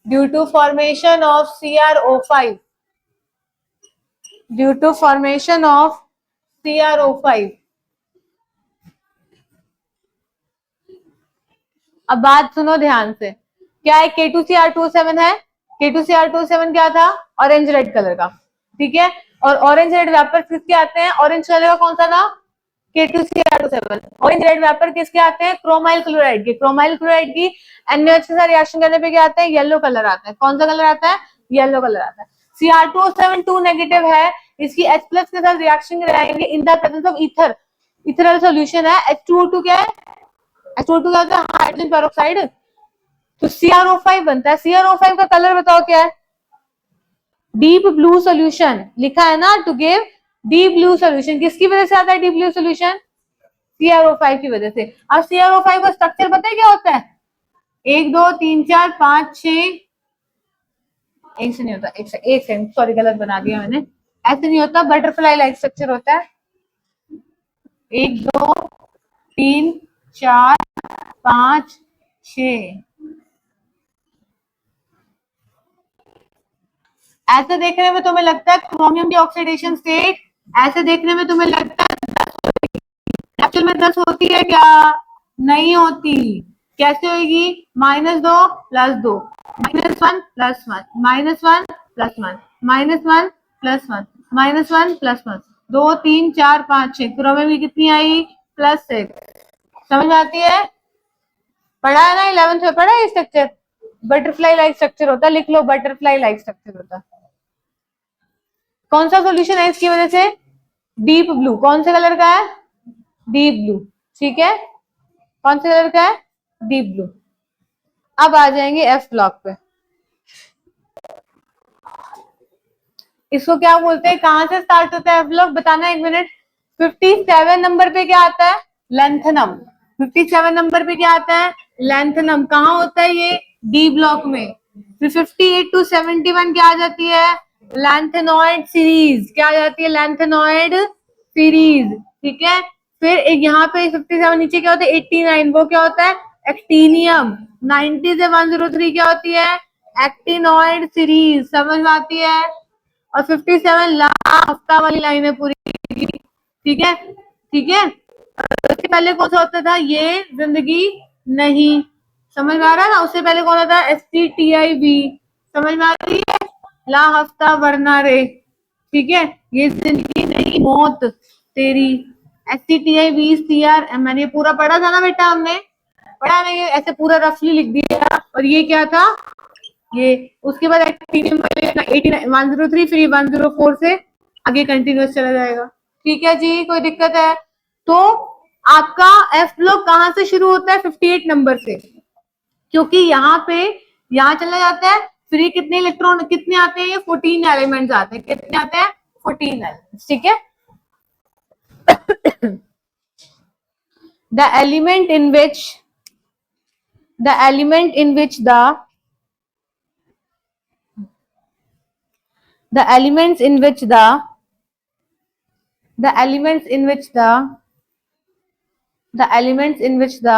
due to formation of CrO5, due to formation of CrO5, अब बात सुनो ध्यान से, क्या है K2Cr2O7 है, K2Cr2O7 क्या था, ऑरेंज रेड कलर का, ठीक है। और ऑरेंज रेड वेपर किसके आते हैं, ऑरेंज कलर का कौन सा था, K2Cr2O7। ऑरेंज रेड वेपर किसके आते हैं, क्रोमाइल क्लोराइड के, क्रोमाइल क्लोराइड की NaOH के साथ रिएक्शन करने पे क्या आता है, येलो कलर आता है। कौन सा कलर आता है, येलो कलर आता है। Cr2O7 2 नेगेटिव है, इसकी H प्लस के साथ रिएक्शन कराएंगे in the presence of ether, ethereal solution है। H2O2 क्या है, H2O2 क्या होता है, हाइड्रोजन पेरोक्साइड। तो CrO5 बनता है। CrO5 का कलर बताओ क्या है, डीप ब्लू सॉल्यूशन लिखा है ना, to give deep blue solution. किसकी वजह से आता है डीप ब्लू सॉल्यूशन, CrO5 की वजह से। अब CrO5 का स्ट्रक्चर पता है क्या होता है, 1 2 3 4 5 6, एक से नहीं होता, एक सेकंड सॉरी गलत बना दिया मैंने, ऐसे नहीं होता, बटरफ्लाई लाइक स्ट्रक्चर होता है। 1 2 3 4 5 6, ऐसे देखने में तुम्हें लगता है क्रोमियम की ऑक्सीडेशन स्टेट, ऐसे देखने में तुम्हें लगता है एक्चुअल में 10 होती है क्या, नहीं होती। कैसे होगी, -2 + 2, -1 + 1, -1 + 1, -1 + 1, -1 + 1, 2 3 4 5 6, क्रोमियम की कितनी आई, +6। समझ में आती है, पढ़ा है ना 11th में, पढ़ा है स्ट्रक्चर, बटरफ्लाई लाइक स्ट्रक्चर होता है, लिख लो बटरफ्लाई लाइक स्ट्रक्चर होता है। कौन सा सॉल्यूशन है इसकी वजह से, डीप ब्लू, कौन से कलर का है, डीप ब्लू, ठीक है, कौन से कलर का है, डीप ब्लू। अब आ जाएंगे एफ ब्लॉक पे, इसको क्या बोलते हैं, कहां से स्टार्ट होता है एफ ब्लॉक, बताना 1 मिनट। 57 नंबर पे क्या आता है, लेंथनम। 57 नंबर पे क्या आता है, लेंथनम। कहाँ होता है ये, डी ब्लॉक में। फिर 58 to 71 क्या आ जाती है, लैंथेनॉइड सीरीज, क्या आ जाती है, लैंथेनॉइड सीरीज, ठीक है। फिर एक यहाँ पे 57 नीचे क्या होता है, 89, वो क्या होता है, एक्टीनियम। 90 से 103 क्या होती है, एक्टिनॉइड सीरीज, समझ में आती है। और 57 लास्ट हफ्ता वाली लाइन है पूरी, ठीक है, ठीक है। उससे पहले कौन सा होता था, ये जिंदगी नहीं, समझ में आ रहा है ना। उससे पहले कौन होता है, STTIV, समझ में आ रही है, ला हफ्ता वरना रे, ठीक है। ये जिंदगी नहीं मौत तेरी, STTIV CR, मैंने पूरा पढ़ा था ना बेटा, हमने पढ़ा नहीं, ऐसे पूरा रफली लिख दिया। और ये क्या था, ये उसके बाद एक्टिनियम 103, फिर 104 से आगे कंटिन्यूस चला जाएगा, ठीक है जी, कोई दिक्कत है। तो आपका एफ ब्लॉक कहां से शुरू होता है, 58 नंबर से, क्योंकि यहाँ पे यहाँ चला जाता है। फिर ये कितने इलेक्ट्रॉन कितने आते हैं, ये 14 एलिमेंट्स आते हैं, कितने आते हैं, 14 एलिमेंट्स, ठीक है। The element in which the element in which the elements in which the elements in which the elements in which the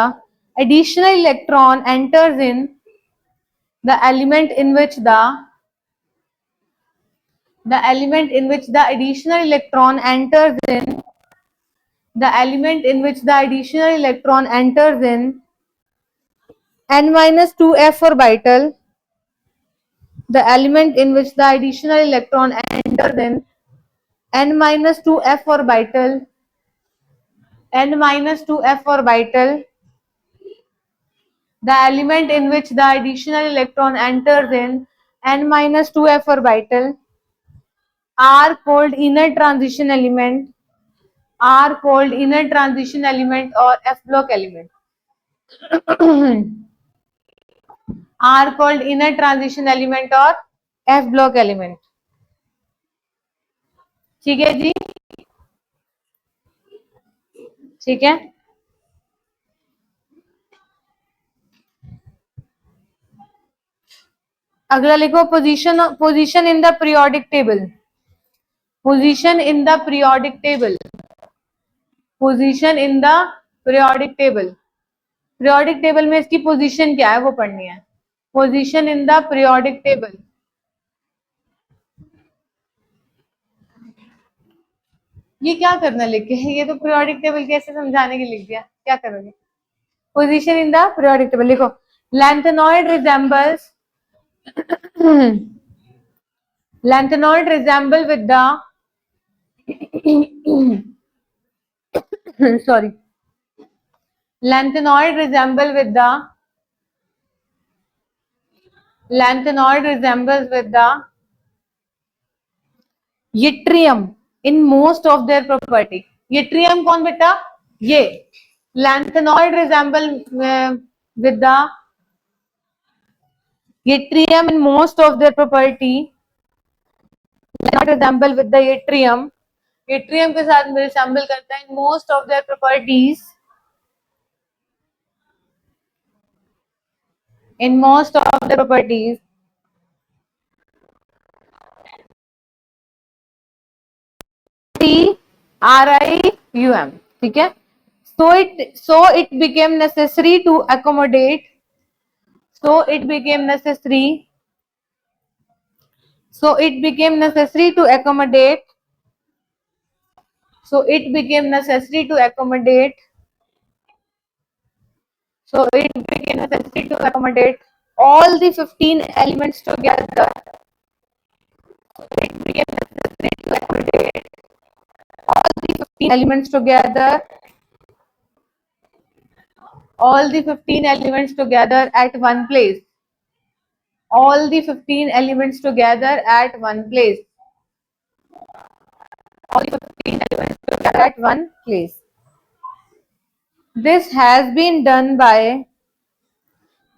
additional electron enters in the element in which the element in which the additional electron enters in the element in which the additional electron enters in n-2f orbital, the element in which the additional electron enters in n-2f orbital, n-2f orbital, the element in which the additional electron enters in n-2f orbital are called inner transition element, are called inner transition element or f block element, are called inner transition element or f block element, ठीक है जी, ठीक है। अगला लिखो, position in the periodic table, position in the periodic table, position in the periodic table. Periodic table में इसकी position क्या है वो पढ़नी है, position in the periodic table. ये क्या करना लिख के, ये तो पीरियोडिक टेबल कैसे समझाने के लिख दिया, क्या करोगे। position in the periodic table. लिखो lanthanoid resembles lanthanoid resemble with the sorry lanthanoid resemble with the lanthanoid resembles with the yttrium in most of their property. yttrium कौन बेटा? ये lanthanoid resemble with the yttrium in most of their property. lanthanoid resemble with the yttrium. yttrium के साथ resemble करता है in most of their properties. In most of their properties. TRIUM. ठीक है. So it became necessary to accommodate. So it became necessary to accommodate. So it became necessary to accommodate. So it became necessary to accommodate all the 15 elements together. So it became necessary to accommodate all the 15 elements together. All the 15 elements together at one place. All the 15 elements together at one place. All the 15 elements together at one place. This has been done by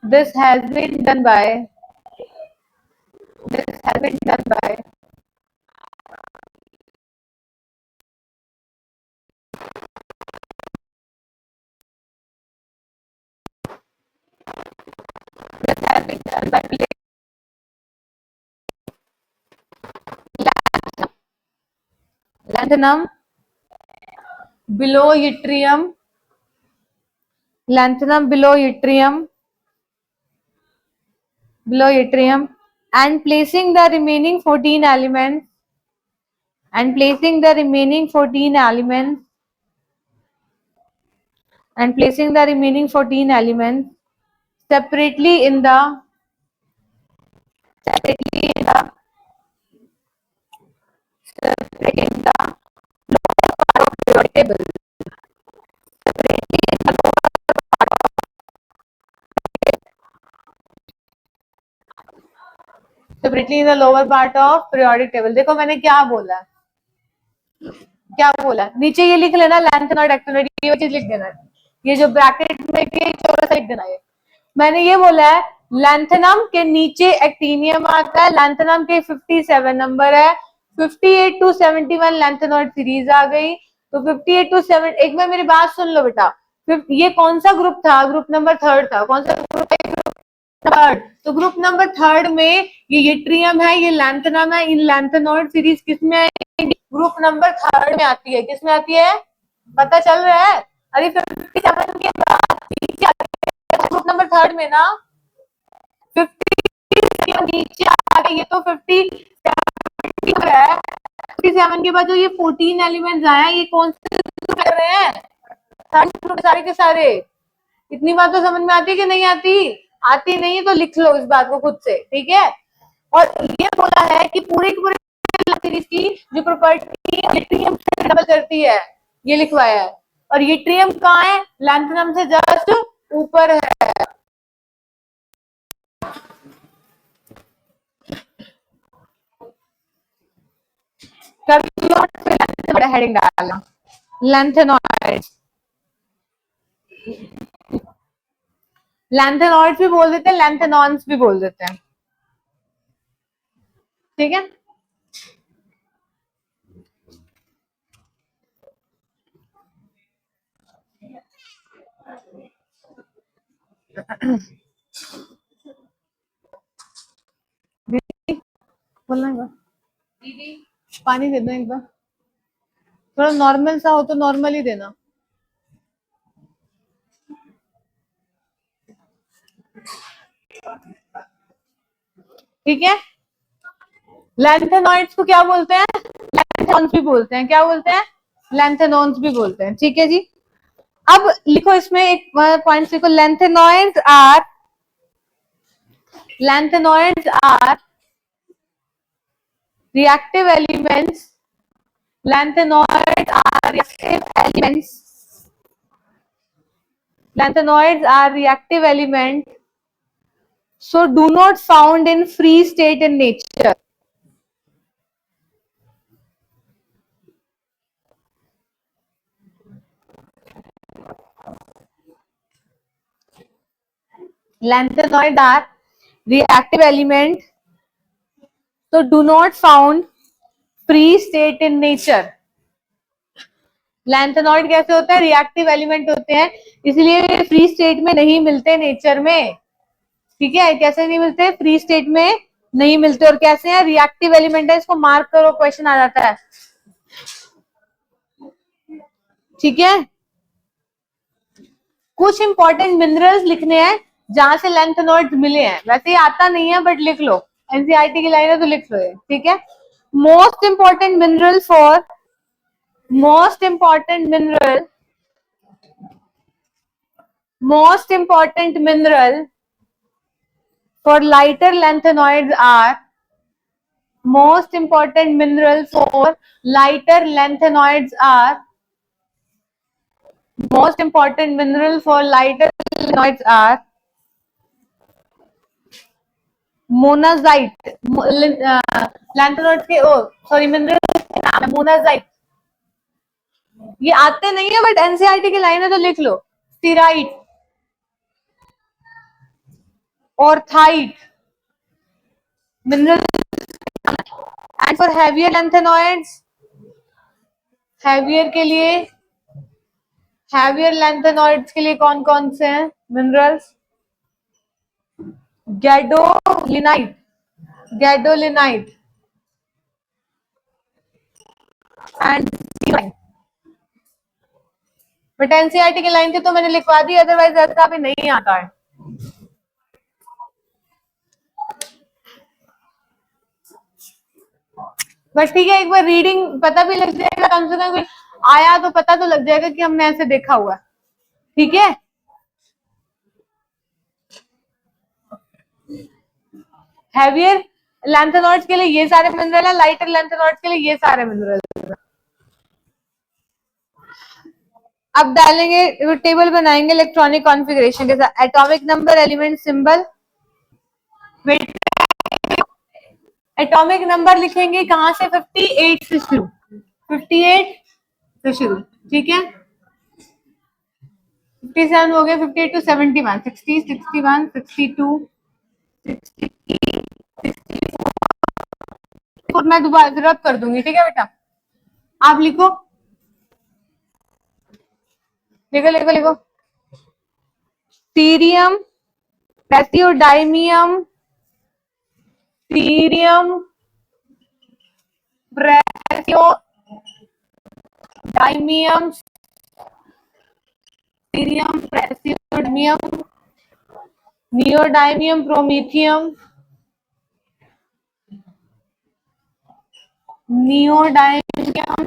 this has been done by this has been done by this has been done by lanthanum below yttrium, lanthanum below yttrium, and placing the remaining 14 elements and placing the remaining 14 elements and placing the remaining 14 elements separately in the separately in the separately in the lower part of the table. Separately in the lower part of separately in the lower part of periodic table. देखो मैंने क्या बोला, क्या बोला, नीचे ये लिख लेना लैंथेनॉइड एक्टिनॉइड, ये चीज लिख देना, ये जो ब्रैकेट में के चौड़ा सा लिख देना। ये मैंने ये बोला है लैंथेनम के नीचे एक्टिनियम आता है, लैंथेनम के 57 नंबर है, 58 to 71 लैंथेनॉइड सीरीज आ गई, तो 58 to 7, एक बार मेरी बात सुन लो बेटा, ये कौन सा ग्रुप था? ग्रुप नंबर 3 था। कौन सा ग्रुप है? थर्ड। तो ग्रुप नंबर 3 में ये यट्रियम है, ये लैंथेनम है, इन लैंथेनॉइड सीरीज किसमें आएगी? ग्रुप नंबर 3 में आती है। किसमें आती है? पता चल रहा है? अरे 57 के बाद ग्रुप नंबर 3 में ना 50 नीचे आ गई, ये तो 57 है। 57 के बाद जो ये 14 एलिमेंट्स आए, ये कौन से कर रहे हैं? सारे के सारे। इतनी बात तो समझ में आती है कि नहीं आती? आती नहीं है तो लिख लो इस बात को खुद से, ठीक है। और ये बोला है कि पूरी की पूरी सीरीज की जो प्रॉपर्टी यट्रियम से डबल करती है, ये लिखवाया है। और यट्रियम कहाँ है? लैंथेनम से जस्ट ऊपर है। बड़ा हेडिंग डालना, लैंथेनॉइड। लैंथेनॉइड भी बोल देते हैं, लैंथेनॉन्स भी बोल देते हैं, ठीक है। दीदी बोलना एक बार, दीदी पानी दे दो एक बार, थोड़ा नॉर्मल सा हो तो नॉर्मल ही देना। ठीक है। लैंथेनॉइड्स को क्या बोलते हैं? लैंथेनॉन्स भी बोलते हैं। क्या बोलते हैं? लैंथेनॉन्स भी बोलते हैं, ठीक है जी। अब लिखो इसमें एक पॉइंट लिखो, lengthenoids are reactive elements. Lanthanoids are reactive elements. Lanthanoids are reactive element, so do not found in free state in nature. Lanthanoids are reactive element, so do not found free state in nature. Lanthanoid कैसे होता है? Reactive element होते हैं, इसलिए free state में नहीं मिलते nature में। ठीक है, कैसे नहीं मिलते? फ्री स्टेट में नहीं मिलते। और कैसे हैं? रिएक्टिव एलिमेंट है, इसको मार्क करो, क्वेश्चन आ जाता है। ठीक है, कुछ इंपॉर्टेंट मिनरल्स लिखने हैं जहां से लैंथेनॉइड्स मिले हैं। वैसे ही आता नहीं है बट लिख लो, एनसीईआरटी की लाइन है तो लिख लो ये। ठीक है, most important mineral for most important mineral for lighter lanthanoids are most important mineral for lighter lanthanoids are most important mineral for lighter lanthanoids are monazite. Lanthanoids के सॉरी मिनरल के नाम है मोनाजाइट। ये आते नहीं है बट एनसीईआरटी की line है तो लिख लो, स्टीराइट, orthite mineral. And for heavier lanthanoids, heavier के लिए, हैवियर लैंथेनॉइड्स के लिए कौन कौन से हैं मिनरल्स? गैडोलिनाइट, गैडोलिनाइट एंड बट एनसीईआरटी की लाइन थी तो मैंने लिखवा दी, अदरवाइज ऐसा भी नहीं आता है। बट ठीक है, एक बार रीडिंग पता भी लग जाएगा, कम से कम आया तो पता तो लग जाएगा कि हमने ऐसे देखा हुआ है। ठीक है, हैवियर लैंथेनॉइड्स के लिए ये सारे मिनरल है, लाइटर लैंथेनॉइड्स के लिए ये सारे मिनरल। अब डालेंगे, टेबल बनाएंगे इलेक्ट्रॉनिक कॉन्फ़िगरेशन के साथ, atomic number, element symbol. Atomic number लिखेंगे कहां से? 58 से शुरू, 58 से शुरू। ठीक है, 57 हो गए, 58 टू 71, 60, 61, 62, 63, 64। मैं दोबारा रब कर दूंगी। ठीक है बेटा, आप लिखो, लिखो लिखो लिखो। Cerium, praseodymium, cerium, praseodymium, cerium, praseodymium, neodymium, promethium, neodymium,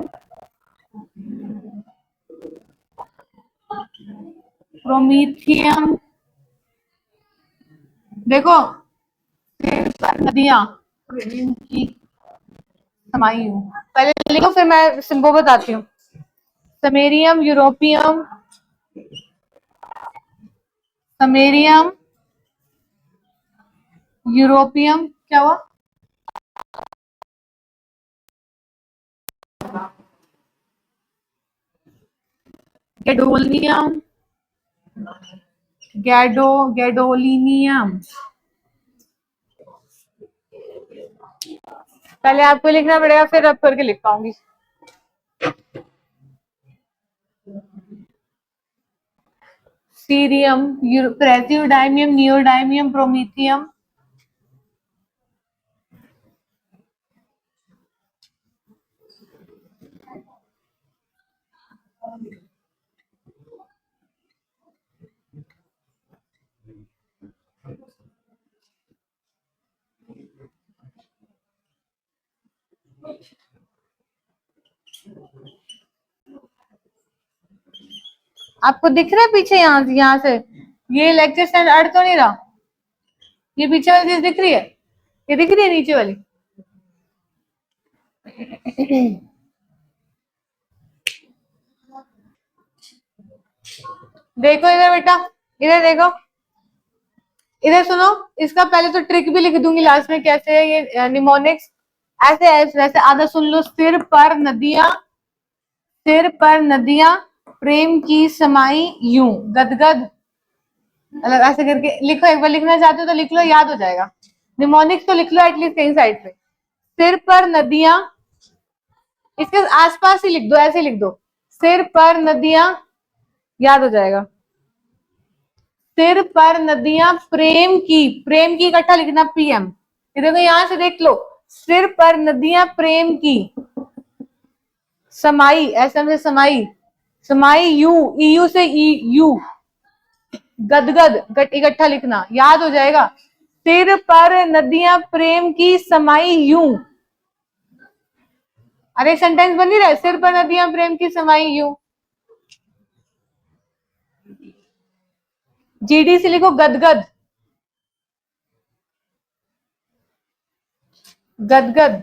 promethium. देखो नदियां की समाई हूँ, पहले लिखो फिर मैं सिंबल बताती हूँ। समेरियम, यूरोपियम, समेरियम, यूरोपियम, क्या हुआ? Gadolinium, gadolinium. पहले आपको लिखना पड़ेगा फिर रब करके लिख पाऊंगी। सीरियम, प्रेसियोडाइमियम, नियोडाइमियम, प्रोमीथियम, आपको दिख रहा है पीछे यहाँ से ये लेक्चर स्टैंड अड़ तो नहीं रहा? ये पीछे वाली चीज दिख रही है? ये दिख रही है नीचे वाली? देखो इधर बेटा, इधर देखो, इधर सुनो। इसका पहले तो ट्रिक भी लिख दूंगी लास्ट में कैसे है ये निमोनिक्स। ऐसे ऐसे आधा सुन लो। सिर पर नदियां प्रेम की समाई यूं गदगद। मतलब ऐसे करके लिखो, एक बार लिखना चाहते हो तो लिख लो, याद हो जाएगा। निमोनिक्स तो लिख लो एटलीस्ट कहीं साइड पे। सिर पर नदियां, इसके आसपास ही लिख दो, ऐसे लिख दो, सिर पर नदियां, याद हो जाएगा। सिर पर नदियां प्रेम की इकट्ठा लिखना पीएम। देखो यहां से देख लो, सिर पर नदियां प्रेम की समाई, ऐसे से समाई यू, ईयू से यू, गदगद इकट्ठा लिखना, याद हो जाएगा। सिर पर नदियां प्रेम की समाई यूं। अरे सेंटेंस बन नहीं रहा है, सिर पर नदियां प्रेम की समाई यूं। जीडी से लिखो गदगद, गदगद,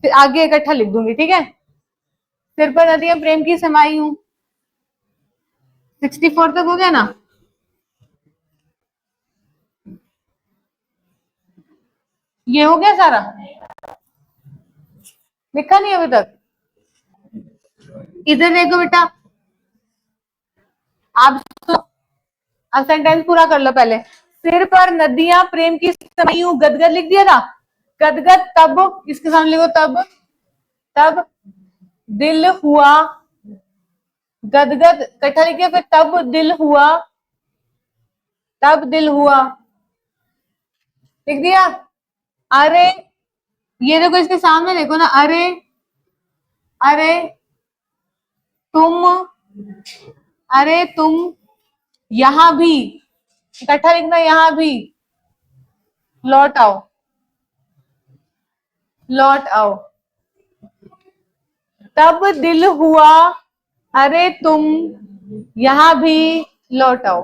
फिर आगे इकट्ठा लिख दूंगी, ठीक है। सिर पर नदियां प्रेम की समाई यूं। 64 तक हो गया ना? ये हो गया सारा? लिखा नहीं अभी तक? इधर देखो बेटा, आप अब सेंटेंस पूरा कर लो पहले। सिर पर नदियां प्रेम की समाई यूं गदगद लिख दिया था। गदगद तब, इसके सामने लिखो तब दिल हुआ, गदगद इकट्ठा लिखिए, फिर तब दिल हुआ लिख दिया। अरे ये देखो, इसके सामने देखो ना, अरे अरे तुम, अरे तुम यहां भी, इकट्ठा लिखना, यहां भी लौट आओ। तब दिल हुआ, अरे तुम यहां भी लौट आओ।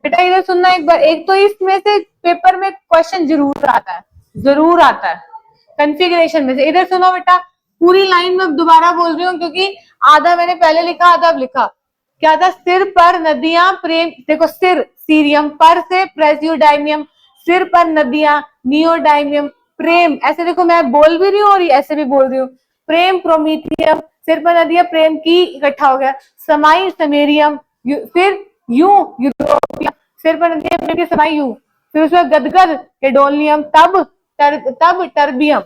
बेटा इधर सुनना एक बार, एक तो इसमें से पेपर में क्वेश्चन जरूर आता है कॉन्फ़िगरेशन में से। इधर सुनो बेटा, पूरी लाइन में दोबारा बोल रही हूँ क्योंकि आधा मैंने पहले लिखा, आधा अब लिखा। क्या था? सिर पर नदियां प्रेम, देखो सिर सीरियम, पर से प्रेसियोडाइमियम, सिर पर नदियां नियोडाइमियम, प्रेम ऐसे देखो, मैं बोल भी रही हूँ और ऐसे भी बोल रही हूँ, प्रेम प्रोमीथियम, सिर पर नदियां प्रेम की इकट्ठा हो गया, समाई समेरियम, फिर यूं यूरोपियम, सिर पर नदियां प्रेम की समाई यूं, फिर उसमें गदगद हेडोनियम, तब टर्बियम,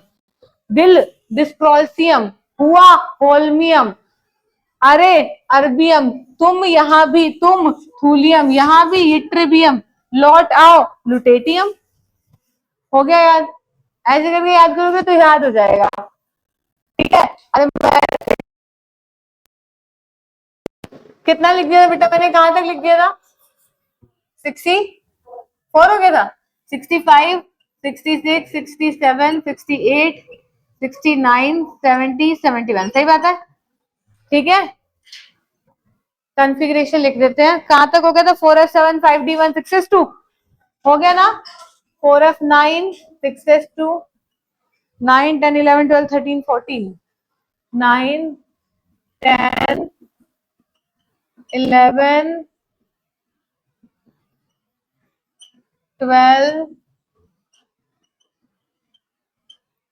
दिल डिस्ट्रोसियम, हुआ होल्मियम, अरे अरबियम, तुम यहां भी, तुम थूलियम, यहां भी इट्रिबियम, लौट आओ लुटेटियम। हो गया याद? ऐसे करके याद करोगे तो याद हो जाएगा, ठीक है। अरे मैं कितना लिख दिया था बेटा मैंने, कहां तक लिख दिया था? 64 हो गया था? 65, 66, 67, 68, 69, 70, 71, सही बात है, ठीक है। कॉन्फ़िगरेशन लिख देते हैं। कहां तक हो गया था? 4f7 5d1 6s2 हो गया ना? 4f9 6s2 9 10 11 12 13 14 9 10 11 12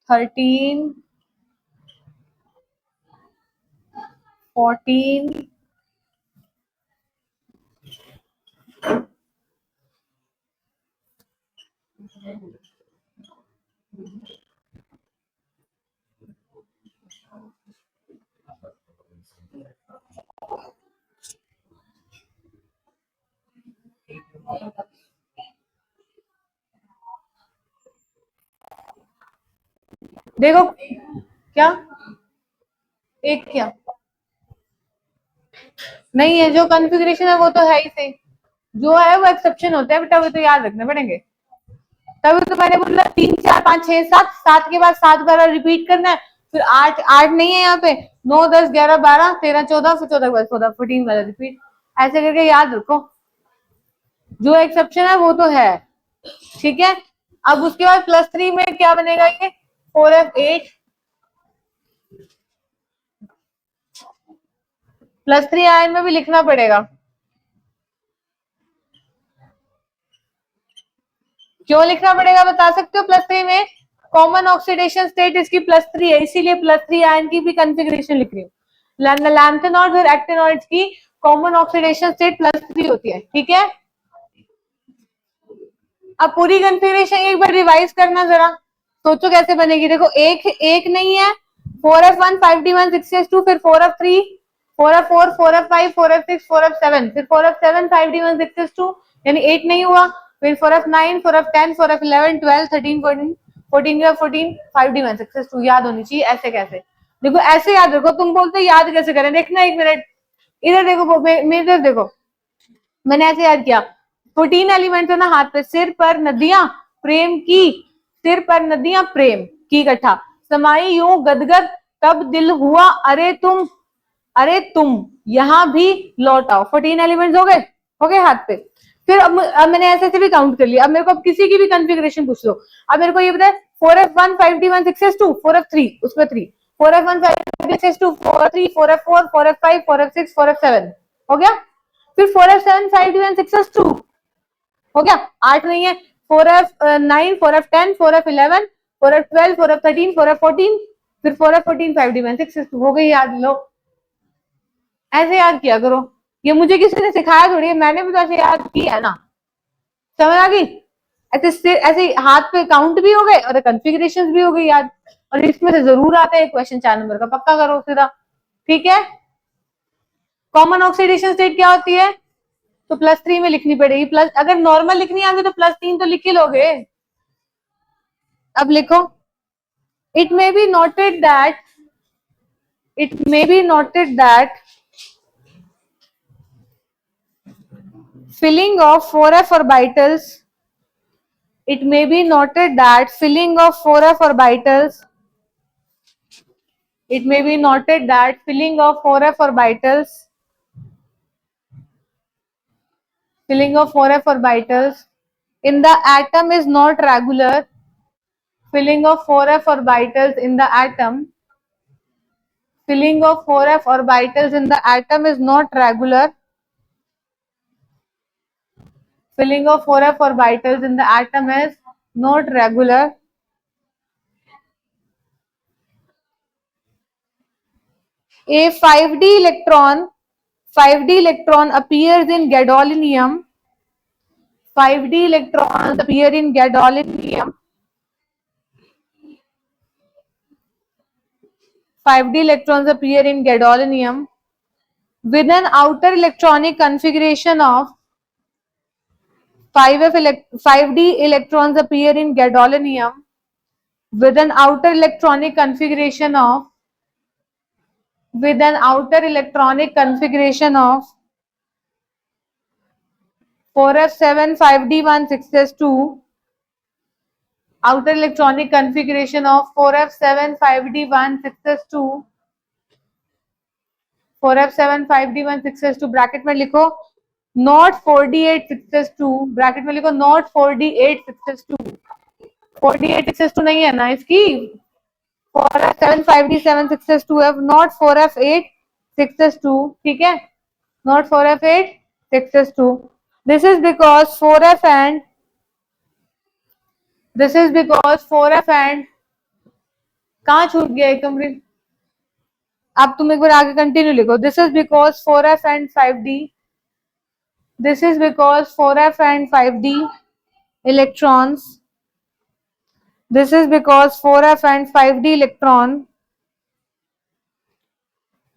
13 14 देखो क्या एक क्या नहीं है, जो कॉन्फ़िगरेशन है वो तो है ही सही, जो है वो एक्सेप्शन होता है बेटा, वो तो याद रखने पड़ेंगे। तभी तो मैंने बोला 3 4 5 6 7, 7 के बाद 7 बार रिपीट करना है, फिर 8 8 नहीं है यहाँ पे, 9 10 11 12 13 14, फिर 14 के बाद 14 वाला रिपीट, ऐसे करके याद रखो। जो एक्सेप्शन है वो तो है, ठीक है। अब उसके बाद +3 में क्या बनेगा, ये 4f8 +3 आयन में भी लिखना पड़ेगा। क्यों लिखना पड़ेगा बता सकते हो? +3 में कॉमन ऑक्सीडेशन स्टेट इसकी +3 है, इसीलिए +3 आयन की भी कॉन्फ़िगरेशन लिख रही हूँ। लैंथेनॉइड्स और एक्टिनॉइड्स की कॉमन ऑक्सीडेशन स्टेट +3 होती है, ठीक है। अब पूरी कॉन्फ़िगरेशन एक बार रिवाइज करना जरा, सोचो कैसे बनेगी। देखो एक एक नहीं है, 4f1 5d1 6s2, फिर 4f3 4f4 4f5 4f6 4f7, फिर 4f7 5d1 6s2, यानी 8 नहीं हुआ, फिर 4f9 4f10 4f11 12 13 14 14 14 5d1 6s2 याद होनी चाहिए। ऐसे कैसे? देखो ऐसे याद रखो, तुम बोलते याद कैसे करें, देखना 1 मिनट इधर देखो, मेरे तरफ देखो, मैंने ऐसे याद किया। 14 एलिमेंट है ना हाथ पे, सिर पर नदियां प्रेम की, सिर पर नदियां प्रेम की इकट्ठा, समाई यूं गदगद तब दिल हुआ अरे तुम यहाँ भी लौट आओ। 14 एलिमेंट्स हो गए हाथ पे। फिर अब मैंने ऐसे से भी काउंट कर लिया। अब मेरे को अब किसी की भी कॉन्फ़िगरेशन पूछ लो। अब मेरे को ये बताए 4f1 5d1 6s2 4f3 उसमें 3 4f1 5d1 6s2 4f3 4f4 4f5 4f6 4f7 हो गया। फिर 4f7 5d1 6s2 हो गया, 8 नहीं है, 4f9 4f10 4f11 4f12 4f13 4f14, फिर 4f14 5d1 6s2 हो गई, याद लो। ऐसे याद किया करो, ये मुझे किसी ने सिखाया थोड़ी है, मैंने भी तो ऐसे याद किया है ना। समझ आ गई? ऐसे ऐसे हाथ पे काउंट भी हो गए और कॉन्फ़िगरेशंस भी हो गई याद। और इसमें से जरूर आता है क्वेश्चन 4 नंबर का, पक्का करो सीधा, ठीक है। कॉमन ऑक्सीडेशन स्टेट क्या होती है? तो +3 में लिखनी पड़ेगी। प्लस अगर नॉर्मल लिखनी आगे तो +3 तो लिख ही लोगे। अब लिखो, it may be noted that filling of 4f orbitals it may be noted that filling of 4f orbitals it may be noted that filling of 4f orbitals in the atom is not regular. Filling of 4f orbitals in the atom is not regular. Filling of 4f orbitals in the atom is not regular. A 5d electron appears in gadolinium. 5d electrons appear in gadolinium. 5d electrons appear in gadolinium with an outer electronic configuration of 5d electrons appear in gadolinium with an outer electronic configuration of 4f7 5d1 6s2, outer electronic configuration of 4f7 5d1 6s2, 4f7 5d1 6s2 bracket में लिखो not 4d8 6s2, bracket में लिखो not 4d8 6s2, 4d8 6s2 नहीं है ना इसकी, 4f7 5d7 6s2 है, not 4f8 6s2, ठीक है, not 4f8 6s2. This is because 4f and कहाँ छूट गया एक कंप्लीट। अब तुम एक बार आगे कंटिन्यू लिखो, this is because 4f and 5d electrons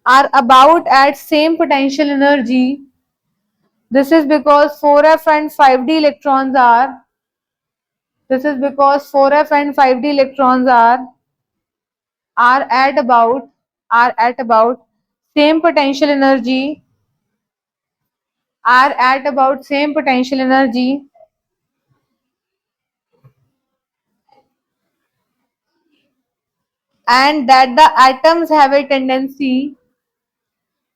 are about at same potential energy. This is because 4f and 5d electrons are at about same potential energy and that the atoms have a tendency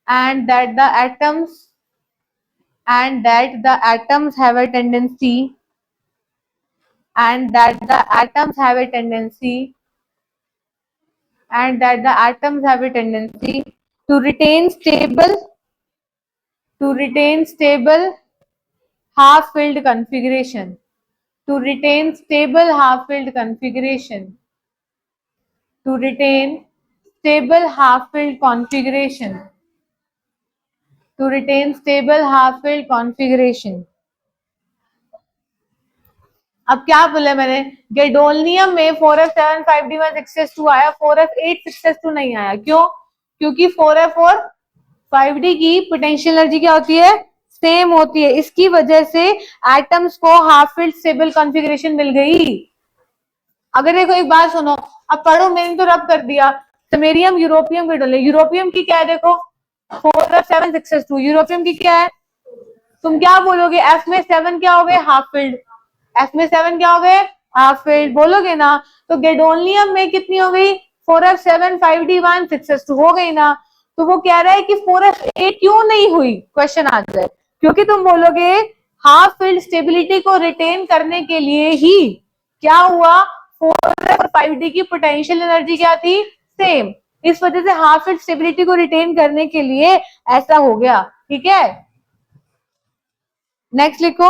and that the atoms have a tendency and that the atoms have a tendency and that the atoms have a tendency to retain stable half-filled configuration to retain stable half-filled configuration to retain stable half-filled configuration to retain stable half-filled configuration. अब क्या बोला मैंने, gadolinium में 4f7 5d1 6s2 आया, 4f8 6s2 नहीं आया. क्यों? क्योंकि 4f4 5d की पोटेंशियल एनर्जी क्या होती है, सेम होती है. इसकी वजह से एटम्स को हाफ फिल्ड स्टेबल कॉन्फ़िगरेशन मिल गई. अगर देखो एक बात सुनो, अब पढ़ो, मैंने तो रब कर दिया. समरियम, यूरोपियम, गैडोलियम. यूरोपियम की क्या है, देखो 4f7 6s2. यूरोपियम की क्या है, तुम क्या बोलोगे, एफ में 7 क्या हो गए, हाफ फिल्ड. एफ में 7 क्या हो गए, हाफ फिल्ड बोलोगे ना. तो गैडोलियम में कितनी हो गई, 4f7 5d1 6s2 हो गई ना. तो वो कह रहा है कि 4f8 क्यों नहीं हुई, क्वेश्चन आंसर. क्योंकि तुम बोलोगे हाफ फिल्ड स्टेबिलिटी को रिटेन करने के लिए ही क्या हुआ, 4f और 5d की पोटेंशियल एनर्जी क्या थी, सेम. इस वजह से हाफ फिल्ड स्टेबिलिटी को रिटेन करने के लिए ऐसा हो गया. ठीक है, नेक्स्ट लिखो.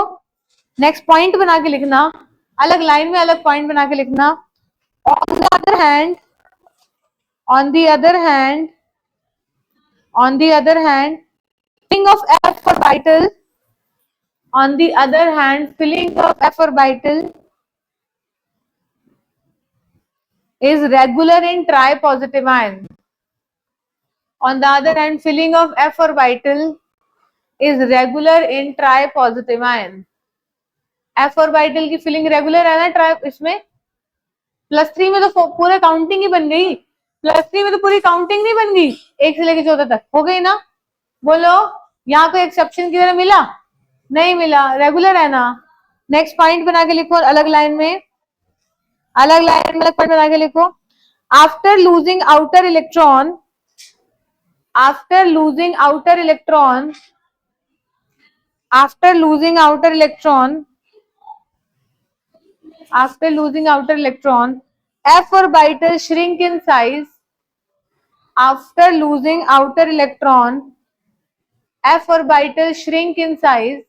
नेक्स्ट पॉइंट बना के लिखना, अलग लाइन में अलग पॉइंट बना के लिखना. On the other hand filling of F orbital on the other hand filling of F orbital is regular in tri-positive ion. On the other hand, filling of F orbital is regular in tri-positive ion. F orbital की filling regular है ना try, इसमें +3 में तो पूरा counting ही बन गई. +3 में तो पूरी काउंटिंग नहीं बन गई, 1 से लेकर 14 तक हो गई ना. बोलो यहाँ पे एक्सेप्शन की तरह मिला, नहीं मिला, रेगुलर है ना. नेक्स्ट पॉइंट बना के लिखो, अलग लाइन में अलग पॉइंट बना के लिखो. After losing outer electron after losing outer electron f orbital shrink in size. After losing outer electron, f orbital shrink in size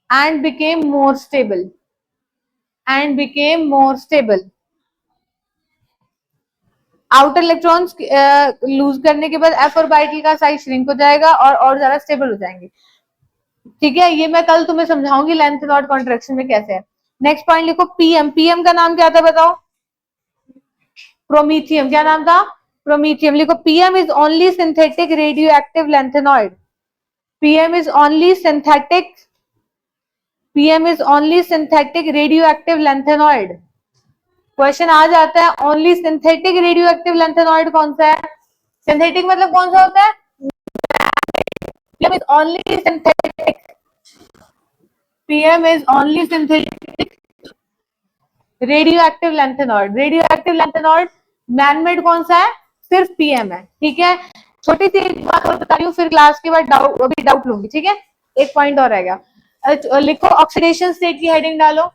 and became more stable. Outer electrons loose करने के बाद F orbital का size shrink हो जाएगा और ज्यादा stable हो जाएंगे. ठीक है, ये मैं कल तुम्हें समझाऊंगी लेंथ नॉट कॉन्ट्रैक्शन में कैसे है. नेक्स्ट पॉइंट लिखो, पीएम. पीएम का नाम क्या था बताओ, प्रोमीथियम. क्या नाम था, प्रोमीथियम. लिखो, PM is only synthetic radioactive lanthanoid. PM is only synthetic radioactive lanthanoid. Question आ जाता है, only synthetic radioactive lanthanoid कौन सा है. सिंथेटिक मतलब कौन सा होता है, PM is only synthetic. PM is only synthetic radioactive lanthanoid. Radioactive lanthanoid manmade कौन सा है, सिर्फ PM है. ठीक है, छोटी सी बात और बता रही हूँ, फिर क्लास के बाद डाउट लूंगी. ठीक है, एक पॉइंट और रहेगा. लिखो, ऑक्सीडेशन स्टेट की हेडिंग डालो.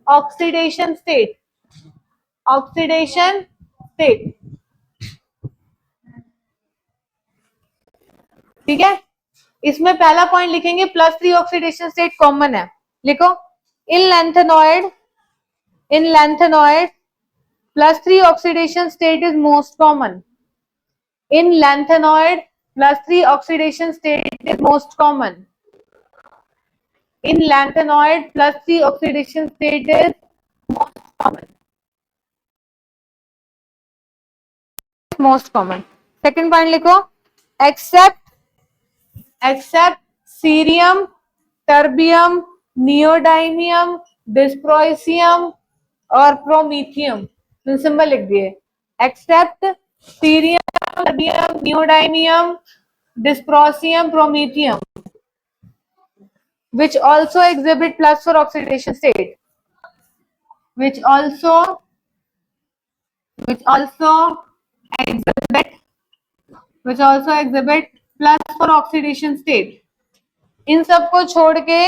Oxidation state. ठीक है, इसमें पहला पॉइंट लिखेंगे +3 ऑक्सीडेशन स्टेट कॉमन है. लिखो, in lanthanoid +3 oxidation state is most common. In lanthanoid +3 oxidation state is most common. In lanthanoid +3 oxidation state is most common. Second point लिखो, except cerium, terbium, neodymium, dysprosium और promethium. Symbol लिख दिए, except cerium, terbium, neodymium, dysprosium, promethium, which also exhibit +4 oxidation state. which also exhibit plus for oxidation state. इन सबको छोड़ के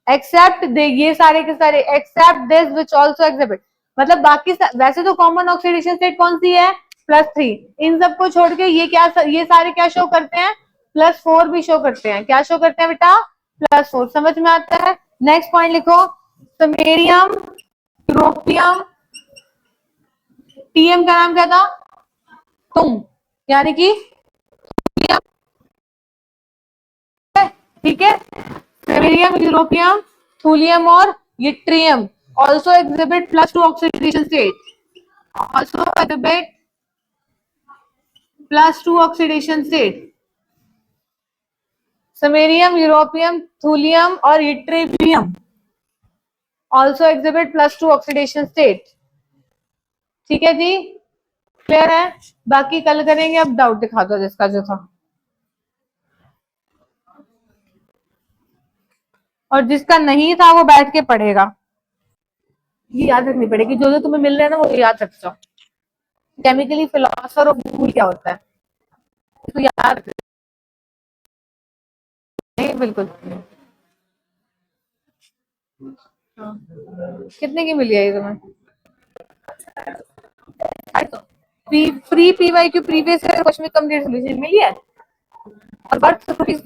except दे, ये सारे के सारे except this which also exhibit, मतलब बाकी वैसे तो कॉमन ऑक्सीडेशन स्टेट कौन सी है, +3, इन सबको छोड़ के ये क्या, ये सारे क्या शो करते हैं, +4 भी शो करते हैं। क्या शो करते हैं बेटा, +4। समझ में आता है। नेक्स्ट पॉइंट लिखो, समेरियम, यूरोपियम, टीएम का नाम क्या था, तुम, यानी कि ठीक है, समेरियम, यूरोपियम, थूलियम और yttrium also exhibit +2 oxidation state, also exhibit +2 oxidation state। Samarium, europium, thulium और yttrium also exhibit +2 oxidation state। ठीक है जी, क्लियर है। बाकी कल करेंगे, अब डाउट दिखा दो जिसका जो था, और जिसका नहीं था वो बैठ के पढ़ेगा। ये याद रखनी पड़ेगी, जो जो तुम्हें मिल रहा है ना वो याद रख जाओ। केमिकली फिलोसफर ऑफ फूल क्या होता है, तो याद नहीं, बिल्कुल। हाँ। कितने की मिली है ये तुम्हें, free PYQ previous question complete solution मिली है, और वर्क रुपीज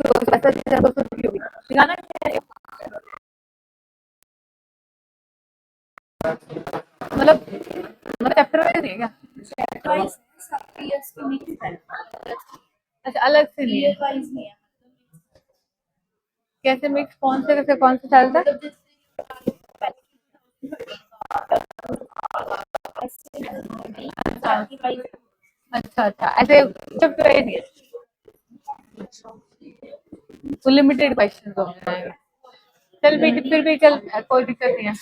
मतलब चैप्टर वाइज नहीं है क्या, अच्छा अलग से नहीं है, कैसे मिक्स, कौन से चलता है, अच्छा अच्छा ऐसे चैप्टर वाइज नहीं है, तो लिमिटेड क्वेश्चन हो जाएंगे। चल बेटी फिर भी चल, कोई दिक्कत नहीं है।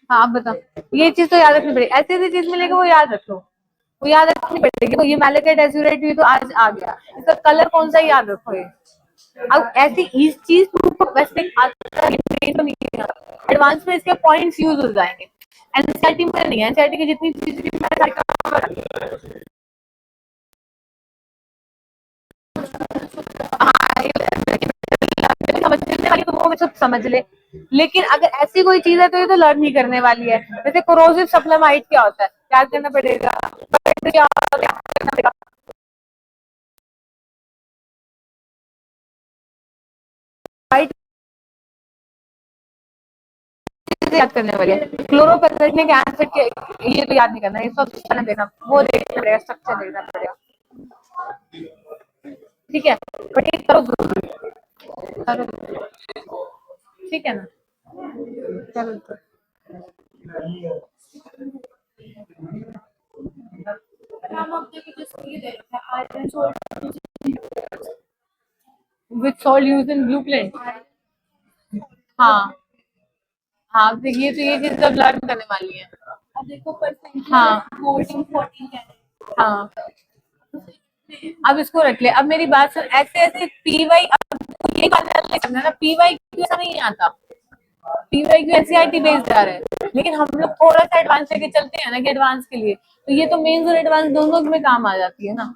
हाँ आप बताओ, ये चीज तो याद रखनी पड़ेगी, ऐसी ऐसी चीज मिलेगी वो याद रखो, वो याद रखनी पड़ेगी। तो ये मैलेकेट एज्यूरेट भी तो आज आ गया, इसका कलर कौन सा याद रखो ये। अब ऐसी इस चीज वैसे एडवांस में इसके पॉइंट्स यूज हो जाएंगे, एनसीईआरटी में नहीं है, एनसीईआरटी की जितनी चीजें समझने वाली तो वो सब समझ ले, लेकिन अगर ऐसी कोई चीज है तो ये तो लर्न ही करने वाली है। जैसे कोरोसिव सब्लिमाइड क्या होता है, याद करना पड़ेगा, क्या करना पड़ेगा, वाइट याद करने वाली है, क्लोरोपेनिक एसिड के, ये तो याद नहीं करना, ये सब देना, वो देखना पड़ेगा, स्ट्रक्चर देखना पड़ेगा, ठीक है, बट ये करो करो, ठीक है ना, चलो with salt use in blue print. हाँ हाँ देखिए, तो ये चीज सब लर्न करने वाली है। अब देखो परसेंट, हाँ 14 हाँ, अब इसको रख ले। अब मेरी बात सुन, ऐसे ऐसे पीवाई, अब ये बात नहीं समझना ना, पीवाई क्यों ऐसा नहीं आता, पीवाई क्यों एनसीईआरटी बेस्ड आ रहा है, लेकिन हम लोग थोड़ा सा एडवांस लेके चलते हैं ना कि एडवांस के लिए, तो ये तो मेंस और एडवांस दोनों में काम आ जाती है ना,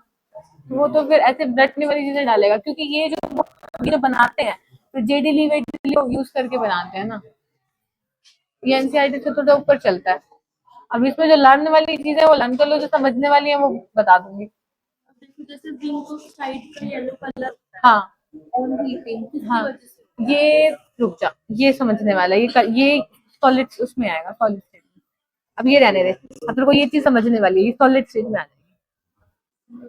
वो तो फिर ऐसे रटने वाली चीजें डालेगा, क्योंकि ये जो बनाते हैं तो जेडी लीवेट यूज करके बनाते हैं ना, ये एनसीईआरटी से थोड़ा ऊपर चलता है। अब इसमें जो लर्न वाली चीज है वो लर्न कर लो, जो समझने वाली है वो बता दूंगी। जैसे साइड का येलो कलर, हाँ हाँ, ये रुक जा, ये समझने वाला है, ये सॉलिड उसमें आएगा, सॉलिड स्टेट में। अब ये रहने दे, अब तेरे को ये चीज समझने वाली है, ये सॉलिड स्टेट में आ जाएगी,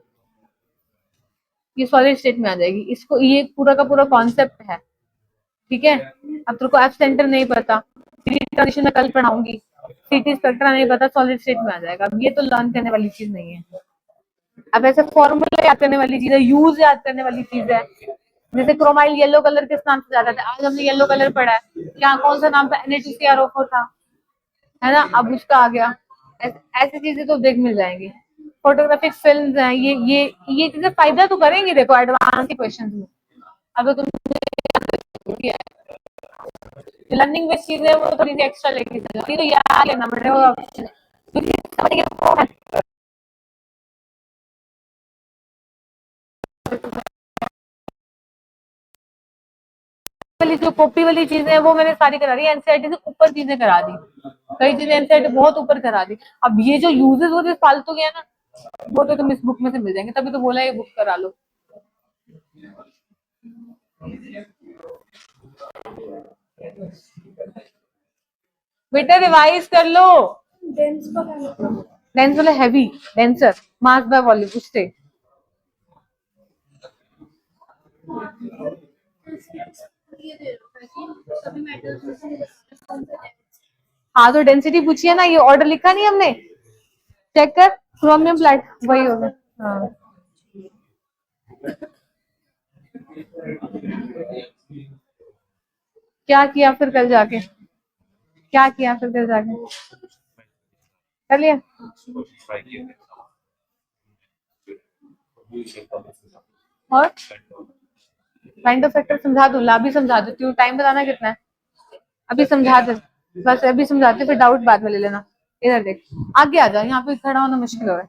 ये सॉलिड स्टेट में आ जाएगी, इसको ये पूरा का पूरा कॉन्सेप्ट है, ठीक है। अब तेरे को एफ सेंटर नहीं पता, ट्रांजिशन में कल पढ़ाऊंगी, सिटी स्पेक्ट्रा नहीं पता, सॉलिड स्टेट में आ जाएगा। अब ये तो लर्न करने वाली चीज नहीं है। अब ऐसे फॉर्मूला याद करने वाली चीज है, यूज याद करने वाली चीज है। जैसे क्रोमाइल येलो कलर किस नाम से जाता था, आज हमने येलो कलर पढ़ा है, क्या कौन सा नाम था, Na2CrO4 था, है ना, अब उसका आ गया। ऐसी चीजें तो देख मिल जाएंगी। फोटोग्राफिक फिल्म है, ये चीजें फायदा तो करेंगी देखो एडवांस के क्वेश्चन में, अगर तुम लर्निंग बेस्ड चीजें हैं वो थोड़ी सी एक्स्ट्रा लेके चलो, नहीं तो याद लेना पड़ेगा ऑप्शन वाली जो कॉपी वाली चीजें हैं वो मैंने सारी करा दी, एनसीईआरटी से ऊपर चीजें करा दी, कई चीजें एनसीईआरटी बहुत ऊपर करा दी। अब ये जो यूजेस होते फालतू के है ना, वो तो तुम इस बुक में से मिल जाएंगे, तभी तो बोला ये बुक करा लो। बेटा रिवाइज कर लो। डेंस वाला heavy, denser, mass by volume, उससे हाँ तो डेंसिटी पूछी है ना, ये ऑर्डर लिखा नहीं हमने, चेक कर, क्रोमियम प्लेट वही होगा। हाँ क्या किया फिर कल जाके, क्या किया फिर कल जाके, कर लिया? और काइंड ऑफ फैक्टर समझा दूं, ला भी समझा देती हूँ, टाइम बताना कितना है, अभी समझा दे, बस अभी समझाते फिर डाउट बाद में ले लेना। इधर देख, आगे आ जाओ, यहाँ पे खड़ा होना मुश्किल हो रहा है।